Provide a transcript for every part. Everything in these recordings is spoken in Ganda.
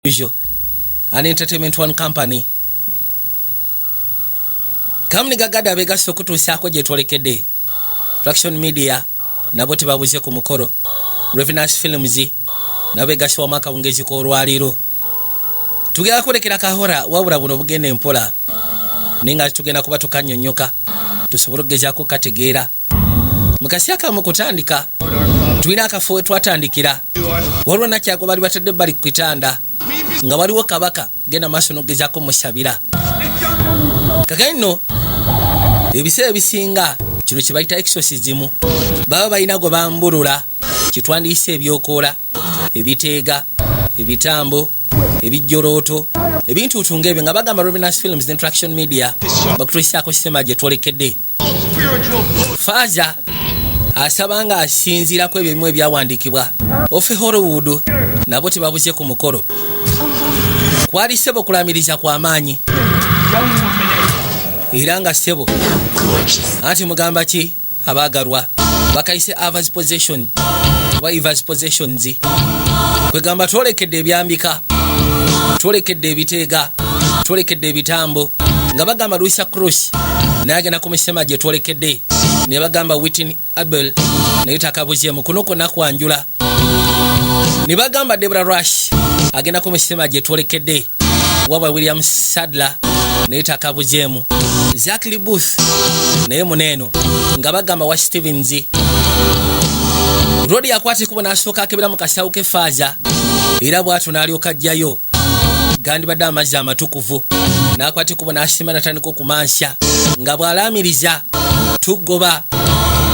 Visual, an entertainment one company. Kamni gagada bega sokutu sako je twalekedde. Traction Media nabo tebabuze ku mukoro. Revenance Films nabe gaswa maka ungezi ko olwaliro. Tugera kulekera kahora wabula buno bugende mpola. Ninga tugenda kuba tukanyonyoka. Tusobora gezako kategeera. Mukasi akamu kutandika. Tuina akafuwe twatandikira. Walwa nakyako bali batadde bali ku kitanda. Nga waliwo kabaka genda maaso nogezako musabira. Kakaino ebise ebisinga kino kibayita exorcism. Baba balina gwe bambulula kitwandiise ebyokola, ebiteega, ebitambo, ebijjolooto, ebintu utungebyo nga bagamba Revenance Films and Traction Media bakutulisaako sistema gye twolekedde. Faza asabanga asinziirako ebyo ebimu ebyawandiikibwa ofe Hollywood nabo tebabuze ku mukolo. Kwali sebo kulamiriza kwa maanyi. Iranga sebo. Ati mugamba ki abagalwa bakaise Ava's possession wa Eva's possessions. Kwegamba twolekedde ebyambika, twolekedde ebiteega, twolekedde ebitambo nga bagamba Luisa Cruz nagenda kumusema gye twolekedde ne bagamba Whitney Abel naye takabuze mukunoko nakwanjula ne bagamba Deborah Rush agenda kumusema gye twolekedde waba William Sadler naye takabuzeemu Zachary Booth naye muneno nga bagamba wa Stevens. Rodi yakwati kubo nasooka akebera mu kasawo ke Faza era bwatu n'alyoka ajjayo gandi badde amazzi amatukuvu n'akwati kubo n'asima natandika okumansya nga bw'alaamiriza tugoba,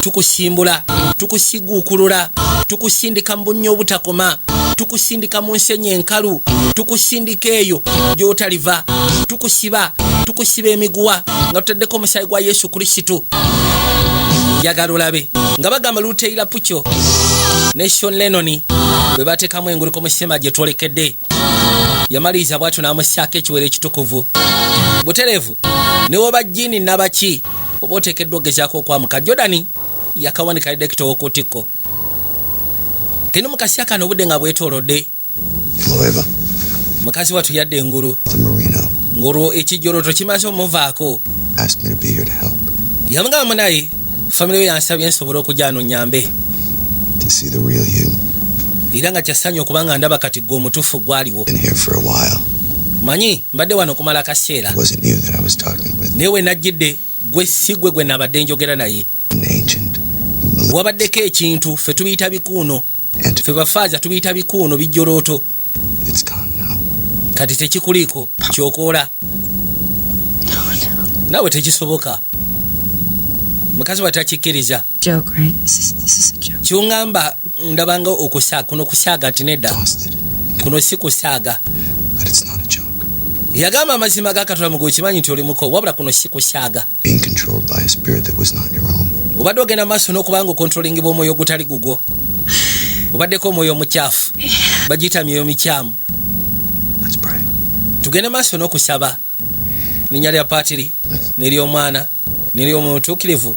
tukusimbula, tukusiguukulula, tukusindika mu bunnya obutakoma, tukusindika mu nsenyi enkalu, tukusindika eyo gy'otaliva, tukusiba emiguwa nga tutaddeko omusaayi gwa Yesu Kristo. Njagala olabe nga bagamba Luteira Pucho ne Sean Lennon bwe bateekamu enguluko mu sistema gye twolekedde. Yamaliza bwatu n'amusaako ekiwero ekitukuvu. Buterevu ne woba jjiini nabaki oba oteekeddwa ogezaako okwamuka. Jordan yakawanika direkita w'okutiko. Kino mukasi akano obudde nga bwetoolodde. Mukazi watu yadde engulu. Ngulu ekijjoloto kimaze omuvaako. Yamugamba naye famire we yansabye nsobole okujja ano nyambe. Era nga kyasanyu okubanga ndaba kati gwe omutuufu gwaliwo. Manyi mbadde wano okumala akaseera. Naye we najjidde gwe si gwe nabadde njogera naye. Wabaddeko ekintu ffe tubiyita bikuuno. Ffe bafaaza tubiyita bikuuno bijjolooto. Kati tekikuliko kyokoola. Nawe tekisoboka. Mukazi watakikkiriza. Kyongamba ndabanga kuno kusaaga nti nedda. Kuno si kusaaga. Yagamba amazima gakatula mugo kimanyi nti oli muko wabula kuno si kusaaga. Obadde ogenda maaso n'okubanga okontrolingibwa omwoyo ogutali gugwo. Obaddeko omwoyo omukyafu. Bagiyita myoyo mikyamu. Tugende maaso n'okusaba. Linnya lya Patiri n'ery'omwana n'ery'omutuukirivu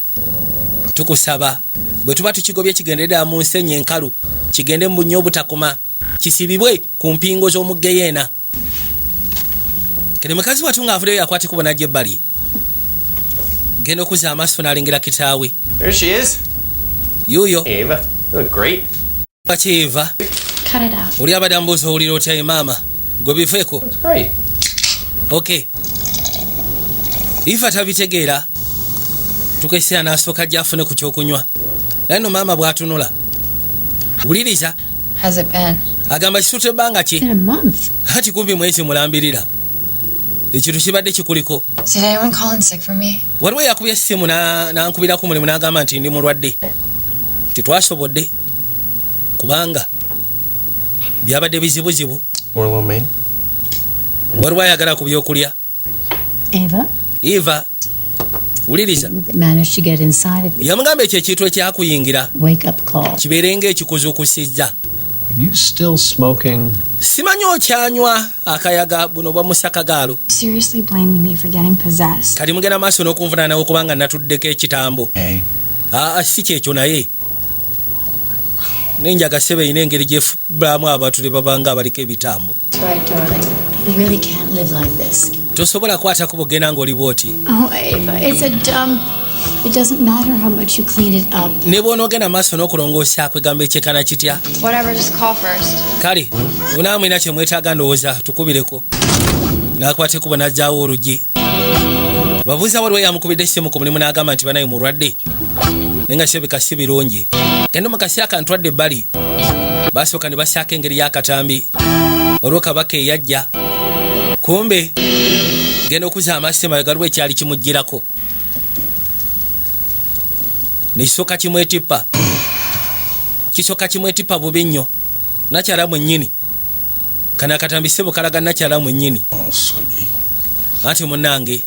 tukusaba bwe tuba tukigobye kigendera mu nsenyi enkalu kigende mu bunnya obutakoma kisibibwe ku mpingo z'omuggeyeena. Kene mukazi watu ng'avudeyo yakwate kubo najja ebbali genda okuza amaaso n'alengera kitaawe. There she is. Yuyo Ava, you look great. Baki Eva Cut it out. oli abadde ambuuza owulira otya maama gwe biveeko. It's great. Okay. Ifa tabitegeera tukese anasooka gyafune ku kyokunywa. Nano maama bw'atunula wuliriza Has it been? agamba kisute ebbanga ki In a month. hati kumpi mwezi mulambirira ekintu kibadde kikuliko. Did anyone call in sick for me? Waliwo yakubya essimu n'ankubirako mulimu n'agamba nti ndi mulwadde. Titwasobodde kubanga byabadde bizibuzibu. More lo mein. Waliwo ayagala ku byokulya. Eva wuliriza that managed to get inside of you. yamugamba ekyo ekintu ekyakuyingira Wake up call. kibeere ng'ekikuzuukusizza. Are you still smoking? Simanyi okyanywa akayaga buno bwa musakagaalo. Seriously blaming me for getting possessed. Kati mugenda maaso n'okunvunaanawo kubanga natuddeko ekitambo. Hey. Si kyekyo naye nenjaga sebe ine engeri gyefubulamu abantu ne babanga abaliko ebitambo. That's right, darling. You really can't live like this. Tosobola kwatako bugenda ng'oli bw'oti. Oh, Ava, it's a dump. It doesn't matter how much you clean it up. Ne bw'onoogenda maaso n'okulongoosa kwegamba ekyekana kitya. Whatever, just call first. Kale munaamwina kye mwetaaga ndowooza tukubireko. N'akwata kubo n'ajjaawo oluggi. Babuuza waliwo yamukubidde essimu ku mulimu n'agamba nti banaye mulwadde. Naye nga kirabika si birungi. Genda mu kaseera kantwadde ebbali. Basooka ne basaaka engeri y'akatambi. Olwo kabaka eyajja. Kumbe genda okuza amaaso emabega waliwo ekyali kimugirako. Nisooka kimwetippa. Kisooka kimwetippa bubi nnyo. Nakyala mwennyini. Kana akatambi sebo kalaga nakyala mwennyini. Anti munnange.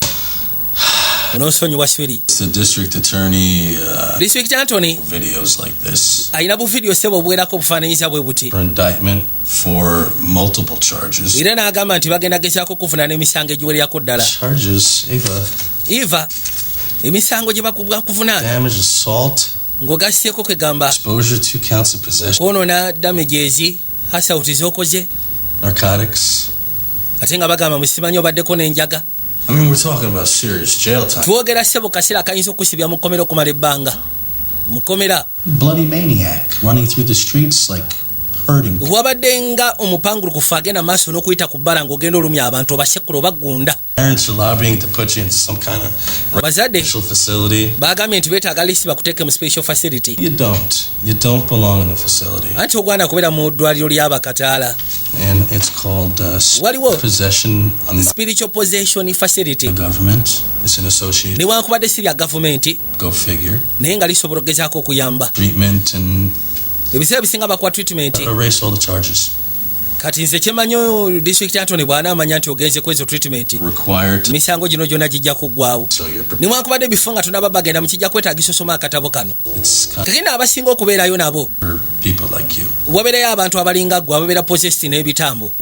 Onosonyiwa swiri. It's the district attorney. District Anthony. Videos like this. Ayina bu video sebo bwerako bufaananyiza bwe buti. For indictment for multiple charges. Era n'agamba nti bagenda gezaako kuvunaana emisango egiwererako ddala. Charges, Eva. Emisango gye bakuvunaana. Damage, assault. Ng'ogassieko kwegamba. Exposure to counts of possession. Kwonoona damages, assault z'okoze. Narcotics. Ate nga bagamba musimanyi obaddeko n'enjaga. I mean, we're talking about serious jail time. Twogera ssebo kaseera akayinza okusibya mu kkomera okumala ebbanga. Mu kkomera. Bloody maniac running through the streets like hurting. Wabadde nga omupangulukufu agenda maaso n'okuyita ku bbala ng'ogenda olumya abantu obasekula obaggunda. Parents are lobbying to put you into some kind of Abazadde special facility. baagambye nti beetaaga liisi bakuteeke mu special facility. You don't belong in the facility. Anti ogwana kubeera mu ddwaliro ly'abakataala. And it's called Waliwo. possession on Spiritual possession facility. the government. It's an association. Newankubadde si lya gavumenti Go figure. naye nga lisobola okugezaako okuyamba. Treatment and Ebiseera bisinga bakuwa treatment. erase all the charges. Kati nze kyemanyi District Attorney bw'anaamanya nti ogenze ku ezo treatment. Required to Emisango gino gyonna gijja kuggwawo. so you're Newankubadde ebifo nga tunaba bagenda mu kijja kwetaagisa osoma akatabo kano. it's kind Kagenda abasinga okubeerayo nabo. for people like you. Wabeerayo abantu abalinga ggwe ababeera possessed n'ebitambo.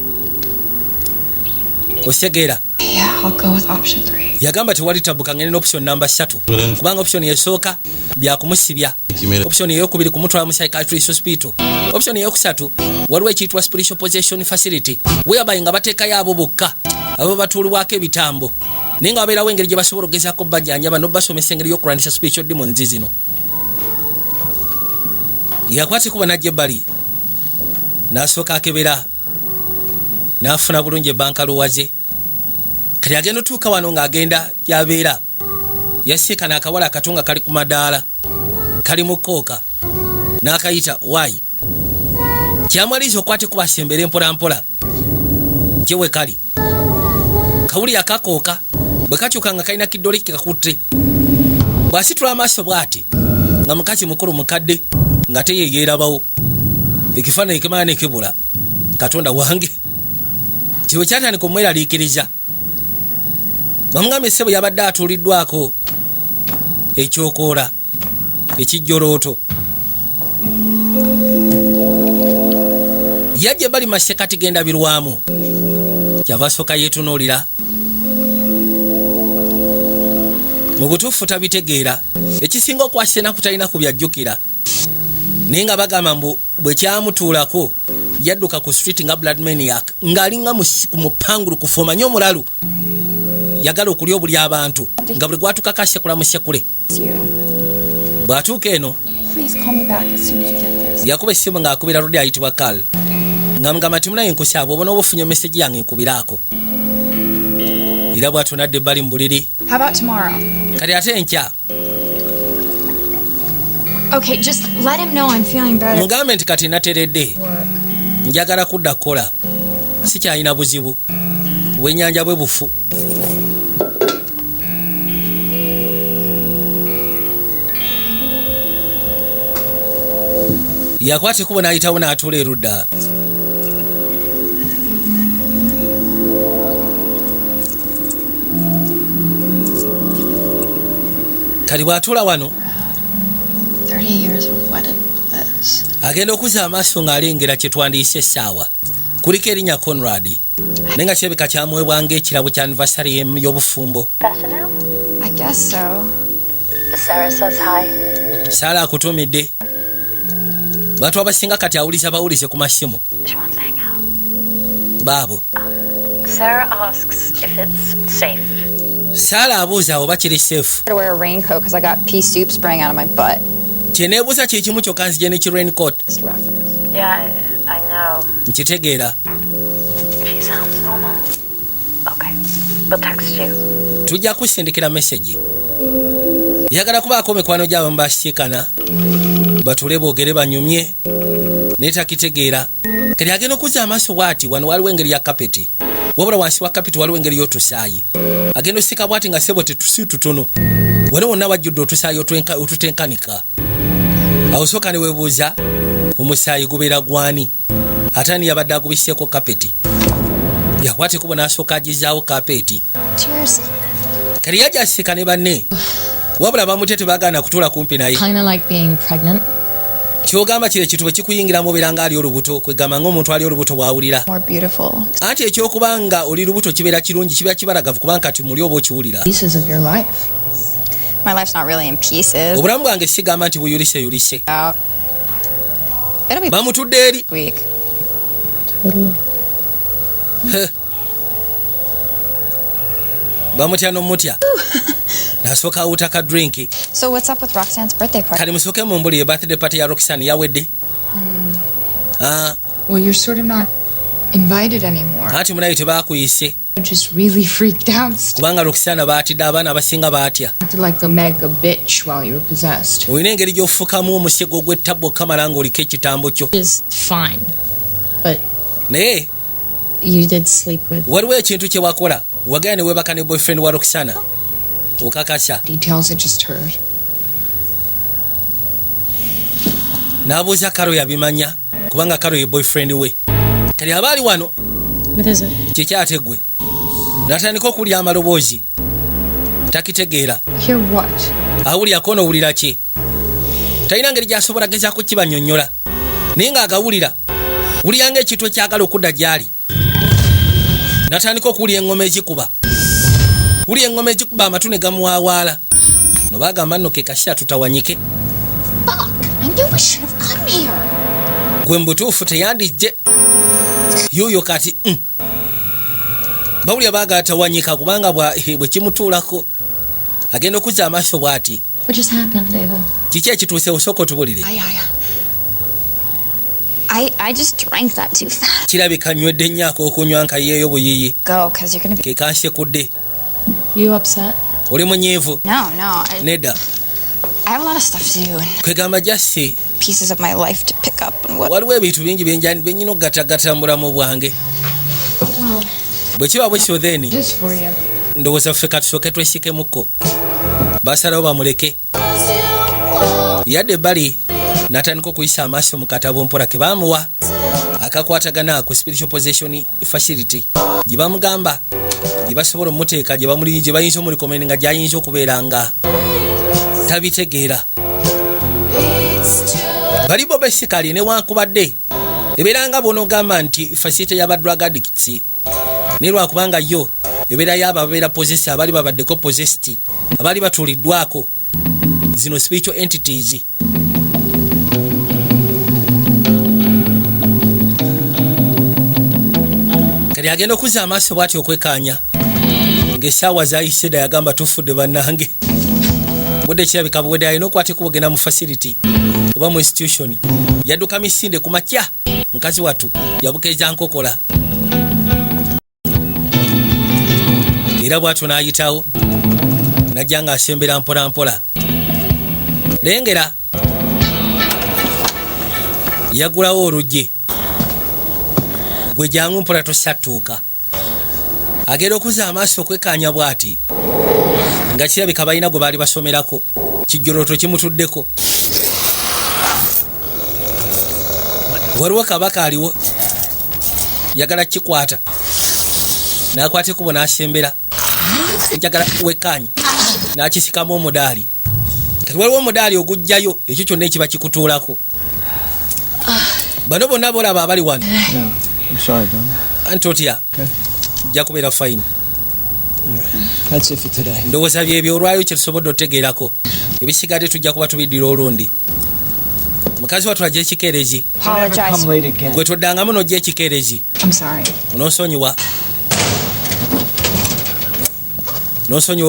Osegeera. Yeah, I'll go with option 3. Yagamba tewali tabbuka ngene n'option namba 3. Kubanga option esooka byakumusibya. Option eyokubiri kumutwala mu psychiatrist hospital. Option eyokusatu waliwo ekiyitibwa spiritual possession facility. Whereby nga bateekayo abo bokka abo batuulibwako ebitambo. Naye nga babeerawo engeri gye basobola okugezaako bajjanjaba n'obasomesa engeri y'okulwanyisa spiritual demons zino. Yakwate kuba najja ebbali. N'asooka akebera. N'afuna bulungi ebbanka luwaze. Kati agenda otuuka wano ng'agenda gy'abeera. Yasiika n'akawala akato nga kali ku madaala. Kali mu kooka. N'akayita waayi. Kyamwaliza okwate kuba asembera empolampola. Gye we kali. Kawuli akakooka. Bwe kakyuka nga kalina kiddole kikakutte. Bw'asitula amaaso bw'ati. Nga mukazi mukulu mukadde. Nga te ye yeerabawo. Ekifaananyi kimala ne kibula. Katonda wange. Kiwe kyatandika omweraliikiriza. Bamugambye ssebo yabadde atuuliddwako ekyokoola ekijjolooto. Yajja bali masekati genda birwamu. Kyava asooka yeetunuulira. Mu butuufu tabitegeera. Ekisinga okwasa ennaku talina ku byajjukira. Naye nga bagamba mbu bwe kyamutuulako yadduka ku street nga blood maniac ng'alinga ku mupangulukufu omanyi omulalu. Yagala okulya obuli abantu nga buli gwatukako asekula musekule. Bw'atuuka eno yakuba essimu ng'akubira ludi ayitibwa Carl. Nga mugamba nti munaye nkusaaba obona oba ofunye meseji yange nkubiraako. Era bw'atunadde ebbali mu buliri. How about tomorrow? Kati ate enkya. Okay, just let him know I'm feeling better. Mugambe nti kati nateredde. Njagala kudda kukola. Sikyalina buzibu. Bwennyanja bwe bufu. Yakwate kubo n'ayitawo n'atuula erudda. Kali bw'atuula wano 30 years of wedded bliss. agenda okuza amaaso ng'alengera kye twandiyise essaawa. Kuliko erinnya Conrad. Naye nga kirabika kyamuweebwa ng'ekirabo kya anniversary y'obufumbo. I guess so. Sarah says hi. Sarah akutumidde. bantu abasinga kati awuliza bawulize ku masimu. She wants to hang out. Baabo. Sarah asks if it's safe. Sala abuuza oba kiri safe. I wear a raincoat because I got pea soup spraying out of my butt. Kyeneebuuza kye kimu kyokka nzije ne ki raincoat. Just a reference. Yeah, I know. Nkitegeera. She sounds normal. Okay, we'll text you. Tujja kusindikira message. Yagala kubaako mikwano gy'abamu basiikana. Batule boogere banyumye. Netakitegeera. Kati agenda okuzza amaaso bw'ati wano waliwo engeri ya kapeti. Wabula wansi wa kapeti waliwo engeri y'otusaayi. Agenda osika bw'ati nga ssebo tetusi tutono. Wano wonna wajjudde otusaayi otutenkanika. Awo sooka ne weebuuza omusaayi gubeera gwani. Ate ani yabadde agubiseeko kapeti. Yakwateko n'asooka agizaawo kapeti. Cheers. Kati yajja asika ne banne. Wabula bamutye tebaagaana kutuula kumpi naye. Kinda like being pregnant. Kyogamba kire kitu bwe kikuyingira mu beera nga ali olubuto kwegamba ng'omuntu ali olubuto bw'awulira. More beautiful. Anti ekyokubanga oli lubuto kibeera kirungi kibeera kibalagavu kubanga kati muli oba okiwulira. Pieces of your life. My life's not really in pieces. Obulamu bwange sigamba nti buyulise. Out. It'll be Bamutudde eri. week. Totally. Bamutya n'omutya. Nasooka awuta ka drink. So what's up with Roxanne's birthday party? Kali musooke mu mbuli ye birthday party ya Roxanne yawedde. Well, you're sort of not invited anymore. Anti munaye tebaakuyise. I just really freaked out. Kubanga Roxanne baatidde abaana abasinga baatya. Acted like a mega bitch while you were possessed. Olina engeri gy'ofukamu omusego gw'ettabbo okamala ng'oliko ekitambo kyo. Is fine, but Naye you did sleep with waliwo ekintu kye wakola. Wagenda ne weebaka ne boyfriend wa Roxanne. Okakasa. details I just heard. N'abuuza Karo yabimanya kubanga Karo ye boyfriend we. Kali abaali wano What is it? kyekyategwe. Natandika okulya amaloboozi. Takitegeera. Hear what? Awulira kono owulira ki? Talina ngeri gy'asobola gezaako kibannyonnyola. Naye ng'agawulira. Wulira ng'ekintu ekyagala okudda gy'ali. Natandika okuwulira engoma ezikuba. Wulira engoma ezikuba amatu ne gamuwaawaala. No baagamba nno ke kasita tutawanyike. Fuck! I knew I should have come here. Gwe mu butuufu teyandijje. Yuuyo kati bawulira baagala tawanyika kubanga bwe kimutuulako. Agenda okuzza amaaso bw'ati. What just happened, Ava? Kiki ekituuse osooka otubulire. I just drank that too fast. Kirabika nywedde nnyaako okunywa nkayeeyo buyiyi. Go, because you're gonna be. Ke kansekudde. You upset? Oli munyiivu. No. Nedda. I have a lot of stuff to do and Kwegamba Jassi pieces of my life to pick up and what. waliwo ebintu bingi byennyina okugatagata mu bulamu bwange. Bwe kiba bwekyo then Just for you. ndowooza ffe katusooke twesikemukko. Basalawo bamuleke. Yadde ebbali n'atandika okuyisa amaaso mu katabo mpola ke baamuwa akakwatagana ku spiritual possession facility gye bamugamba gye basobola omuteeka gye bayinza omulikomeni nga gyayinza okubeera nga tabitegeera. Bali bobesikali newankubadde ebeera nga bw'onoogamba nti facility y'aba drug addicts ne lwakubanga yo ebeera y'abo ababeera possessed abaali babaddeko possessed abaali batuuliddwako zino spiritual entities. Kali agenda okuzza amaaso bw'ati okwekaanya ng'essaawa zayise yagamba tufudde bannange. Budde kirabika buwedde alina okwatika obugenda mu facility oba mu institution. Yadduka misinde ku makya mukazi watu yabukeeza nkokola. Era bw'atyo n'ayitawo najja ng'asembera mpola mpola. Lengera yagulawo oluggi gwe jangu mpola tosattuuka. Agenda okuzza amaaso okwekaanya bw'ati nga kirabika balina gwe baali basomerako kijjoloto kimutuddeko. Waliwo kabaka aliwo yagala kikwata n'akwata ekubo n'asembera njagala wekkaanye n'akisikamu omudaali. Kati waliwo omudaali ogujjayo ekyo kyonna ekiba kikutuulako. Bano bonna bolaba abali wano. No, I'm sorry, Don. Anti otya Okay. jja kubeera fine. That's it for today. Ndowooza byebyo olwayo kye tusobodde otegeerako. Ebisigadde tujja kuba tubiddira olundi. mukazi wattu ajja ekikeerezi Never come late again. gwe toddangamu n'ojja ekikeerezi I'm sorry. onoosonyiwa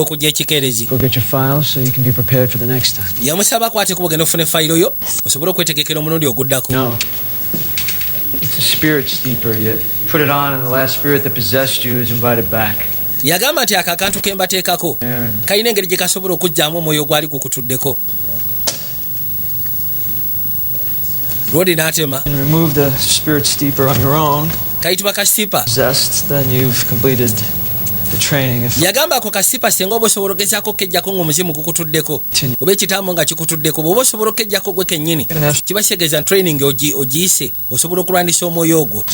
okujja ekikeerezi. Go get your files so you can be prepared for the next time. yamusaba akwate kuba ogenda ofuna efayiro yo osobole okwetegekera omulundi oguddako. No. It's a spirit steeper. You put it on and the last spirit that possessed you is invited back. yagamba nti ako akantu ke mbateekako kalina engeri gye kasobola okuggyamu omwoyo gwali gukutuddeko. Rodi n'atema. You remove the spirit steeper on your own. Kayitibwa kasipa. Possessed, then you've completed the training. If yagamba ako kasipa singa oba osobola ogezaako okejjako ng'omuzimu gukutuddeko oba ekitambo nga kikutuddeko bw'oba osobola okejjako gwe kennyini kiba kitegeeza training ogiyise osobola okulwanyisa omwoyo ogwo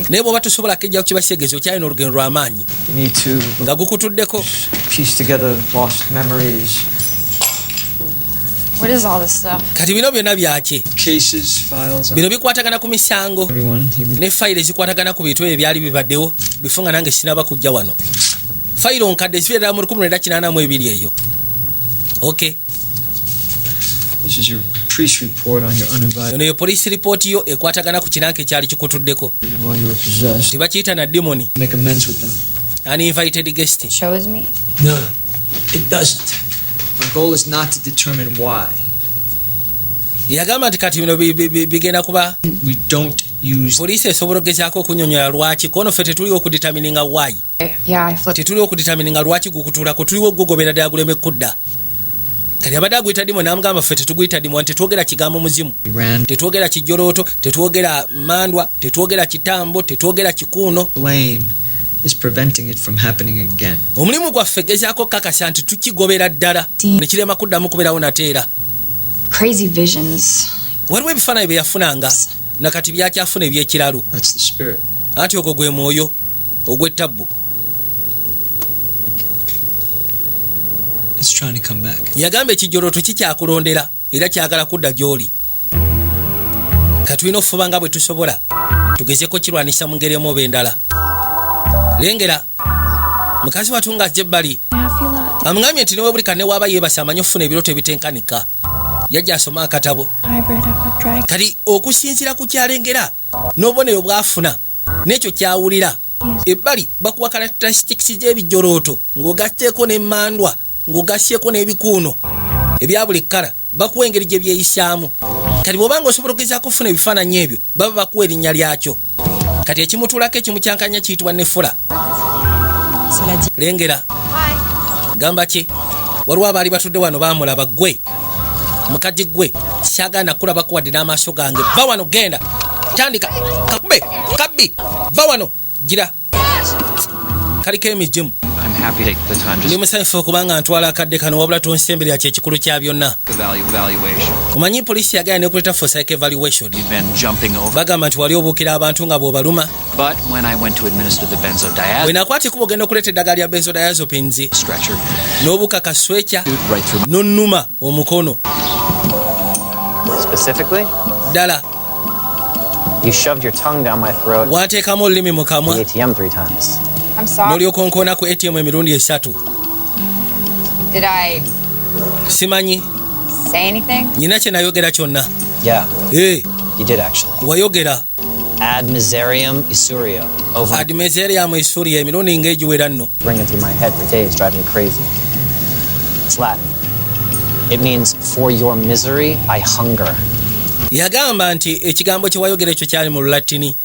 naye bw'oba tosobola kejjako kiba kitegeeza okyalina olugendo lw'amaanyi you need to nga gukutuddeko. piece together lost memories. What is all this stuff? Kati bino byonna byaki? Cases, files. Bino bikwatagana ku misango Everyone. ne fayiro ezikwatagana ku bintu ebyo byali bibaddewo bifo nga nange sinaba kujja wano. Fayiro nkadde zibeera mu 1982 eyo. Okay. This is your police report on your uninvited. Eno yo police report yo ekwatagana ku kinanke ekyali kikutuddeko. While you were possessed. Tibakiyita na demoni. Make amends with them. Uninvited guest. Shows me. No, it doesn't. My goal is not to determine why. Yagamba nti kati bino bigenda kuba We don't use. poliisi esobola okugezaako okunyonyola lwaki kono ffe tetuliwo okuditamininga why. Yeah, I flipped. Tetuliwo okuditamininga lwaki gukutuulako tuliwo ogugobera ddala guleme kudda. Kati abadde aguyita dimo n'amugamba ffe tetuguyita dimo tetwogera kigambo muzimu. We ran. Tetwogera kijjolooto, tetwogera mandwa, tetwogera kitambo, tetwogera kikuuno. Blame is preventing it from happening again. Omulimu gwaffe gezaako kakasa nti tukigobera ddala ne kirema kuddamu kubeerawo nateera. Crazy visions. Waliwo ebifaananyi bye yafunanga nakati byakyafuna ebyekiralu That's the spirit. anti ogwo gwe mwoyo ogw'ettabbu. It's trying to come back. Yagamba ekijjolooto kikyakulondera era kyagala kudda gy'oli. Katulina okufuba nga bwe tusobola tugezeko kirwanisa mu ngeri emu oba endala. Lengera mukazi wattu ng'ajja ebbali amugambye nti newe buli kanne waaba yeebase amanye okufuna ebirooto ebitenkanika. Yajja asoma akatabo kati okusinziira ku kyalengera n'obubonero bw'afuna n'ekyo kyawulira ebbali bakuwa characteristics z'ebijjolooto ng'ogatteeko n'emmandwa ng'ogassyeko n'ebikuuno ebya buli kkala bakuwa engeri gye byeyisaamu. Kati bw'obanga osobola okugezaako okufuna ebifaananyi ebyo baba bakuwa erinnya lyakyo. Kati ekimutuulako ekimukyankanya kiyitibwa nefula. Lengera gamba ki waliwo abaali batudde wano baamulaba ggwe mukaji ggwe kyagaana kulabako wadde n'amaaso gange. Va wano genda tandika kakube kabbi va wano gira kaliko emigimu. I'm happy to take the time ndi to musanyufu okubanga ntwala akadde kano wabula tonsemberera kyekikulu kya byonna. evaluation. Omanyi poliisi yagaya nekuleta for psych evaluation. You've been jumping over. Bagamba nti wali obuukira abantu nga bw'obaluma. But when I went to administer the bwe benzodiazepine nakwata ekuba ogenda okuleeta eddagala lya benzodiazepines stretcher, n'obukaka swekya right through. n'onnuma omukono Specifically, ddala you shoved your tongue down my throat wanteekamu olulimi mu at kamwa the ATM 3 times. I'm sorry. n'olyoka onkoona ku ATM emirundi 3. Did I Simanyi say anything? nyina kye nayogera kyonna. Yeah, Ee you did actually. wayogera Ad miserium isurio. Over admeseriamu esuria emirundi ng'egiwera nno. ringing through my head for days, driving me crazy. It's Latin. It means for your misery I hunger. Yagamba nti ekigambo kye wayogera ekyo kyali mu Lulatini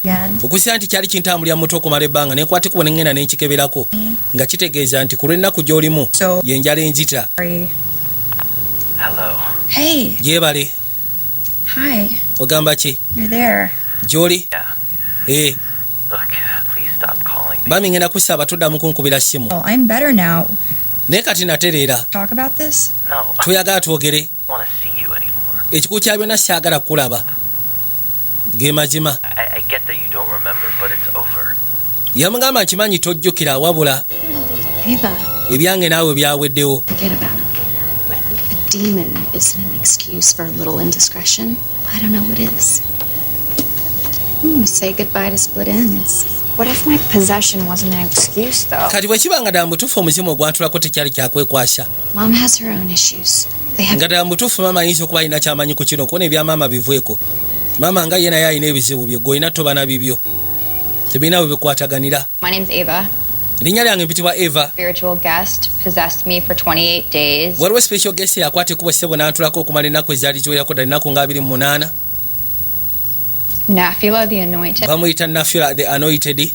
okusa nti kyali kintambulira muto okumala ebbanga nenkwate kuba nengenda nenkikeberako nga kitegeeza nti ku lw'ennaku gy'olimu yenjala enzita. Hello. Hey. Gyebale Hi. ogamba ki You're there. gy'oli. Yeah. Look, please stop calling me. Bami ngenda kusaba tuddamu kunkubira simu Oh, I'm better now. naye kati natereera Talk about this? No, I toyagala twogere don't want to see you anymore. ekikulu kya byonna kyagala kulaba ge mazima. I get that you don't remember, but it's over. Yamugamba nkimanyi tojjukira wabula Ava, ebyange naawe byaweddewo. forget about it. A demon isn't an excuse for a little indiscretion. I don't know what is. Say goodbye to split ends. What if my possession wasn't an excuse, though? Kati bwe kibanga ddala mutuufu omuzimu ogwantulako tekyali kyakwekwasa. Mom has her own issues. nga ddala mutuufu maama ayinza okuba alina kyamanyi ku kino kubona ebyamaama biveeko. Maama nga ye naye alina ebizibu bye gwe olina toba na bibyo tebirina bwe bikwataganira. My name's Ava. Erinnya lyange mpitibwa Eva. Spiritual guest possessed me for 28 days. Waliwo special guest yakwata ekkubo ssebo n'antulako okumala ennaku ezaali ziwerako ddala ennaku nga 28. Nafula the Anointed. Bamuyita Nafula the Anointed.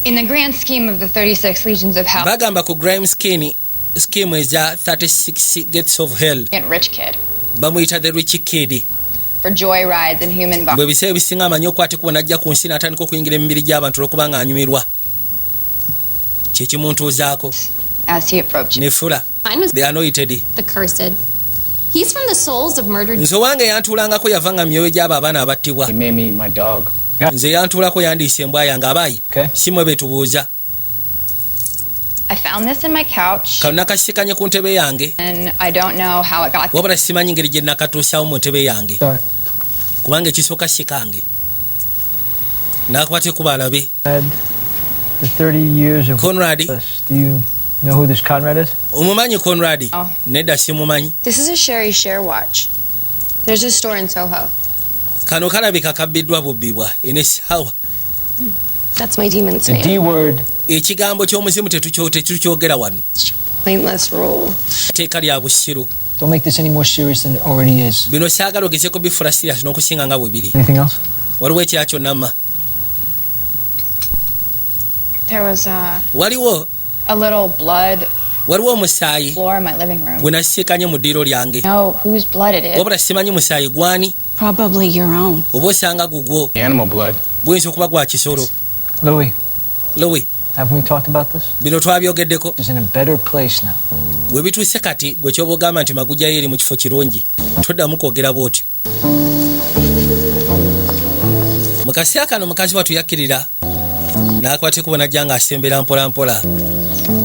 In the grand scheme of the 36 legions of hell. Bagamba ku grime scheme eza 36 gates of hell. Rich kid. Bamuyita the rich kid. For joy rides and human bodies. Bwe biseera bisinga amanyi okwata ekkubo n'ajja ku nsi n'atandika okuyingira emibiri gy'abantu olw'okubanga anyumirwa. Kye kimuntuuzaako. As he approached. Nefula the Anointed. The cursed. He's from the souls of murdered. Nze wange yantuulangako yavanga mu myoyo gy'abo abaana abattibwa. He made me eat my dog. Nze yantuulako yandiisa embwa yange abaayi. Si mwe betubuuza. I found this in my couch. Kano nakasikanye ku ntebe yange. And I don't know how it got. Wabula simanyi ngeri gye nakatuusaawo mu ntebe yange. Kubanga ekisooka sikange. Nakwate kuba alabe. The 30 years of Conrad. Do you know who this Conrad is? Umumanyi Conrad? Oh. Nedda simumanyi. This is a Sherry Share watch. There's a store in Soho. Kano kalabika kabbiddwa bubbibwa enesawa. That's my demon's The name. D word. Ekigambo ky'omuzimu tetukyogera wano. Pointless rule. Teeka lya busiru. Don't make this any more serious than it already is. Bino saagala ogezeeko bifula serious n'okusinga nga bwe biri. Anything else? Waliwo ekya kyonna mma. There was Waliwo a little blood waliwo omusaayi floor in my living room. gwe nasiikanye mu ddiiro lyange. Know whose blood it is. Wabula simanyi musaayi gwani. Probably your own. Oba osanga gugwo. Animal blood. Guyinza okuba gwa kisolo. Louis. Haven't we talked about this? Bino twabyogeddeko. It's in a better place now. Bwe bituuse kati gwe kyoba ogamba nti magujja eri mu kifo kirungi. Toddamu kwogera bw'otyo. Mu kaseera kano mukazi wattu yakkirira n'akwata ekkubo n'ajja ng'asembera mpola mpola.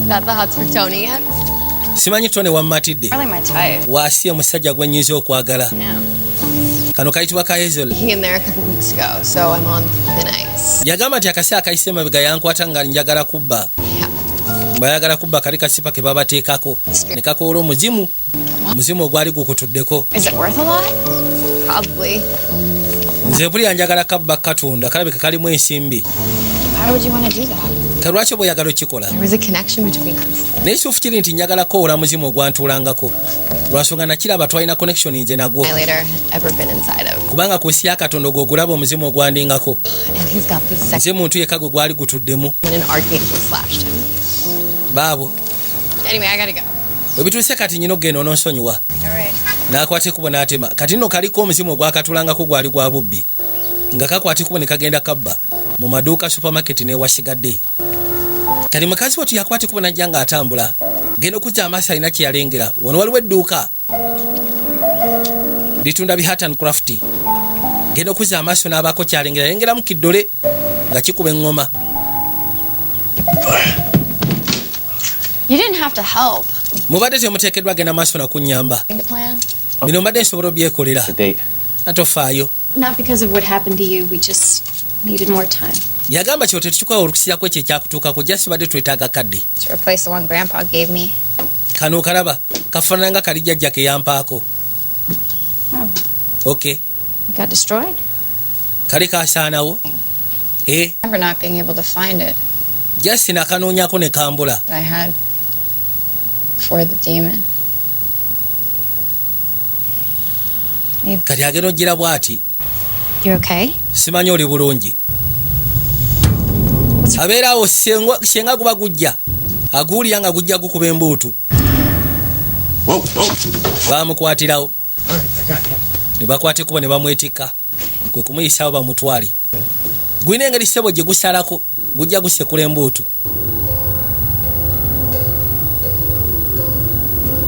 Got the hots for Tony yet? Simanyi Tony wammatidde. Really my type. Waasi omusajja gwe nnyinza okwagala. Yeah. Kano kayitibwa ka Hazel. He in there a couple weeks ago, so I'm on thin ice. Yagamba nti akaseera kayise emabega yankwata nga njagala kubba. Yeah. Bayagala kubba kali kasipa ke babateekako. Ne kakoola omuzimu. Omuzimu ogwali gukutuddeko. Is it worth a lot? Probably. Nze mpulira njagala kabba katunda kalabika kalimu ensimbi. Why would you want to do that? Kalwaki bwe oyagala okikola? There was a connection between us. Naye kituufu kiri nti njagala koola muzimu ogwantuulangako. Lwansonga nakiraba twalina connection nze nagwo. I later ever been inside of. Kubanga ku nsi ya Katonda ogw'ogulaba omuzimu ogwandingako. And he's got this sex Nze muntu yekka gwe gwali gutuddemu. when an archangel flashed him. Baabo. Anyway, I gotta go. Bwe bituuse kati nnyina ogenda ononsonyiwa. Alright. N'akwata ekkubo n'atema. Kati nno kaliko omuzimu ogwakatulangako gwali gwa bubbi. Nga kakwata ekkubo ne kagenda kabba mu maduuka supermarket n'ewasigadde. Kati mukazi wattu yakwata ekkubo n'ajja ng'atambula. Genda okuzza amaaso alina kye yalengera. Wano waliwo edduuka. Litunda bi Art and Craft. Genda okuzza amaaso n'abaako kyalengera. Yalengeramu kiddole nga kikuba eŋŋoma. You didn't have to help. Mubadde temuteekeddwa genda maaso na kunnyamba. The plan? Bino mbadde nsobola obyekolera. The date. Atofaayo. Not because of what happened to you, we just needed more time. Yagamba kyo tetutukola olukusirako ekyo ekyakutuukako jasi badde twetaaga kadde. To replace the one Grandpa gave me. Kano kalaba kafaanana nga kali jjajja ke yampaako. Okay. It got destroyed. Kali kaasaanawo. I remember not being able to find it. Jasi nakanoonyako ne kambula. I had for the demon. Kati agenda ojjira bw'ati. You okay? Simanyi oli bulungi. Abeeraawo syenga guba gujja. Aguwulira nga gujja gukuba embuutu. Baamukwatirawo. Ne bakwata ekkubo ne bamwetikka. Kwe kumuyisaawo bamutwali. Gulina engeri ssebo gye gusalako. Gujja gusekula embuutu.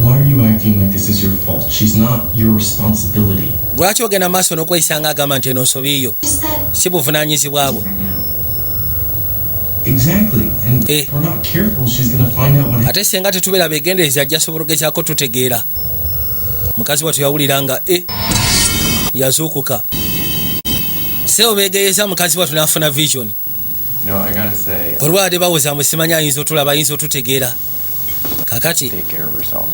Why are you acting like this is your fault? She's not your responsibility. Lwaki ogenda maaso n'okweyisa ng'agamba nti eno nsobi yo? Si buvunaanyizibwa bwo. Exactly. And if we're not careful, she's going to find out what Ate senga tetubeera beegendereza ajja sobola ogezaako tutegeera. Mukazi wattu yawulira nga yazuukuka. Sebo beegeeyeza mukazi wattu n'afuna vision. No, I gotta say. Olwabadde bawoza mbu simanyi ayinza otulaba ayinza otutegeera. Kakati Take care of herself.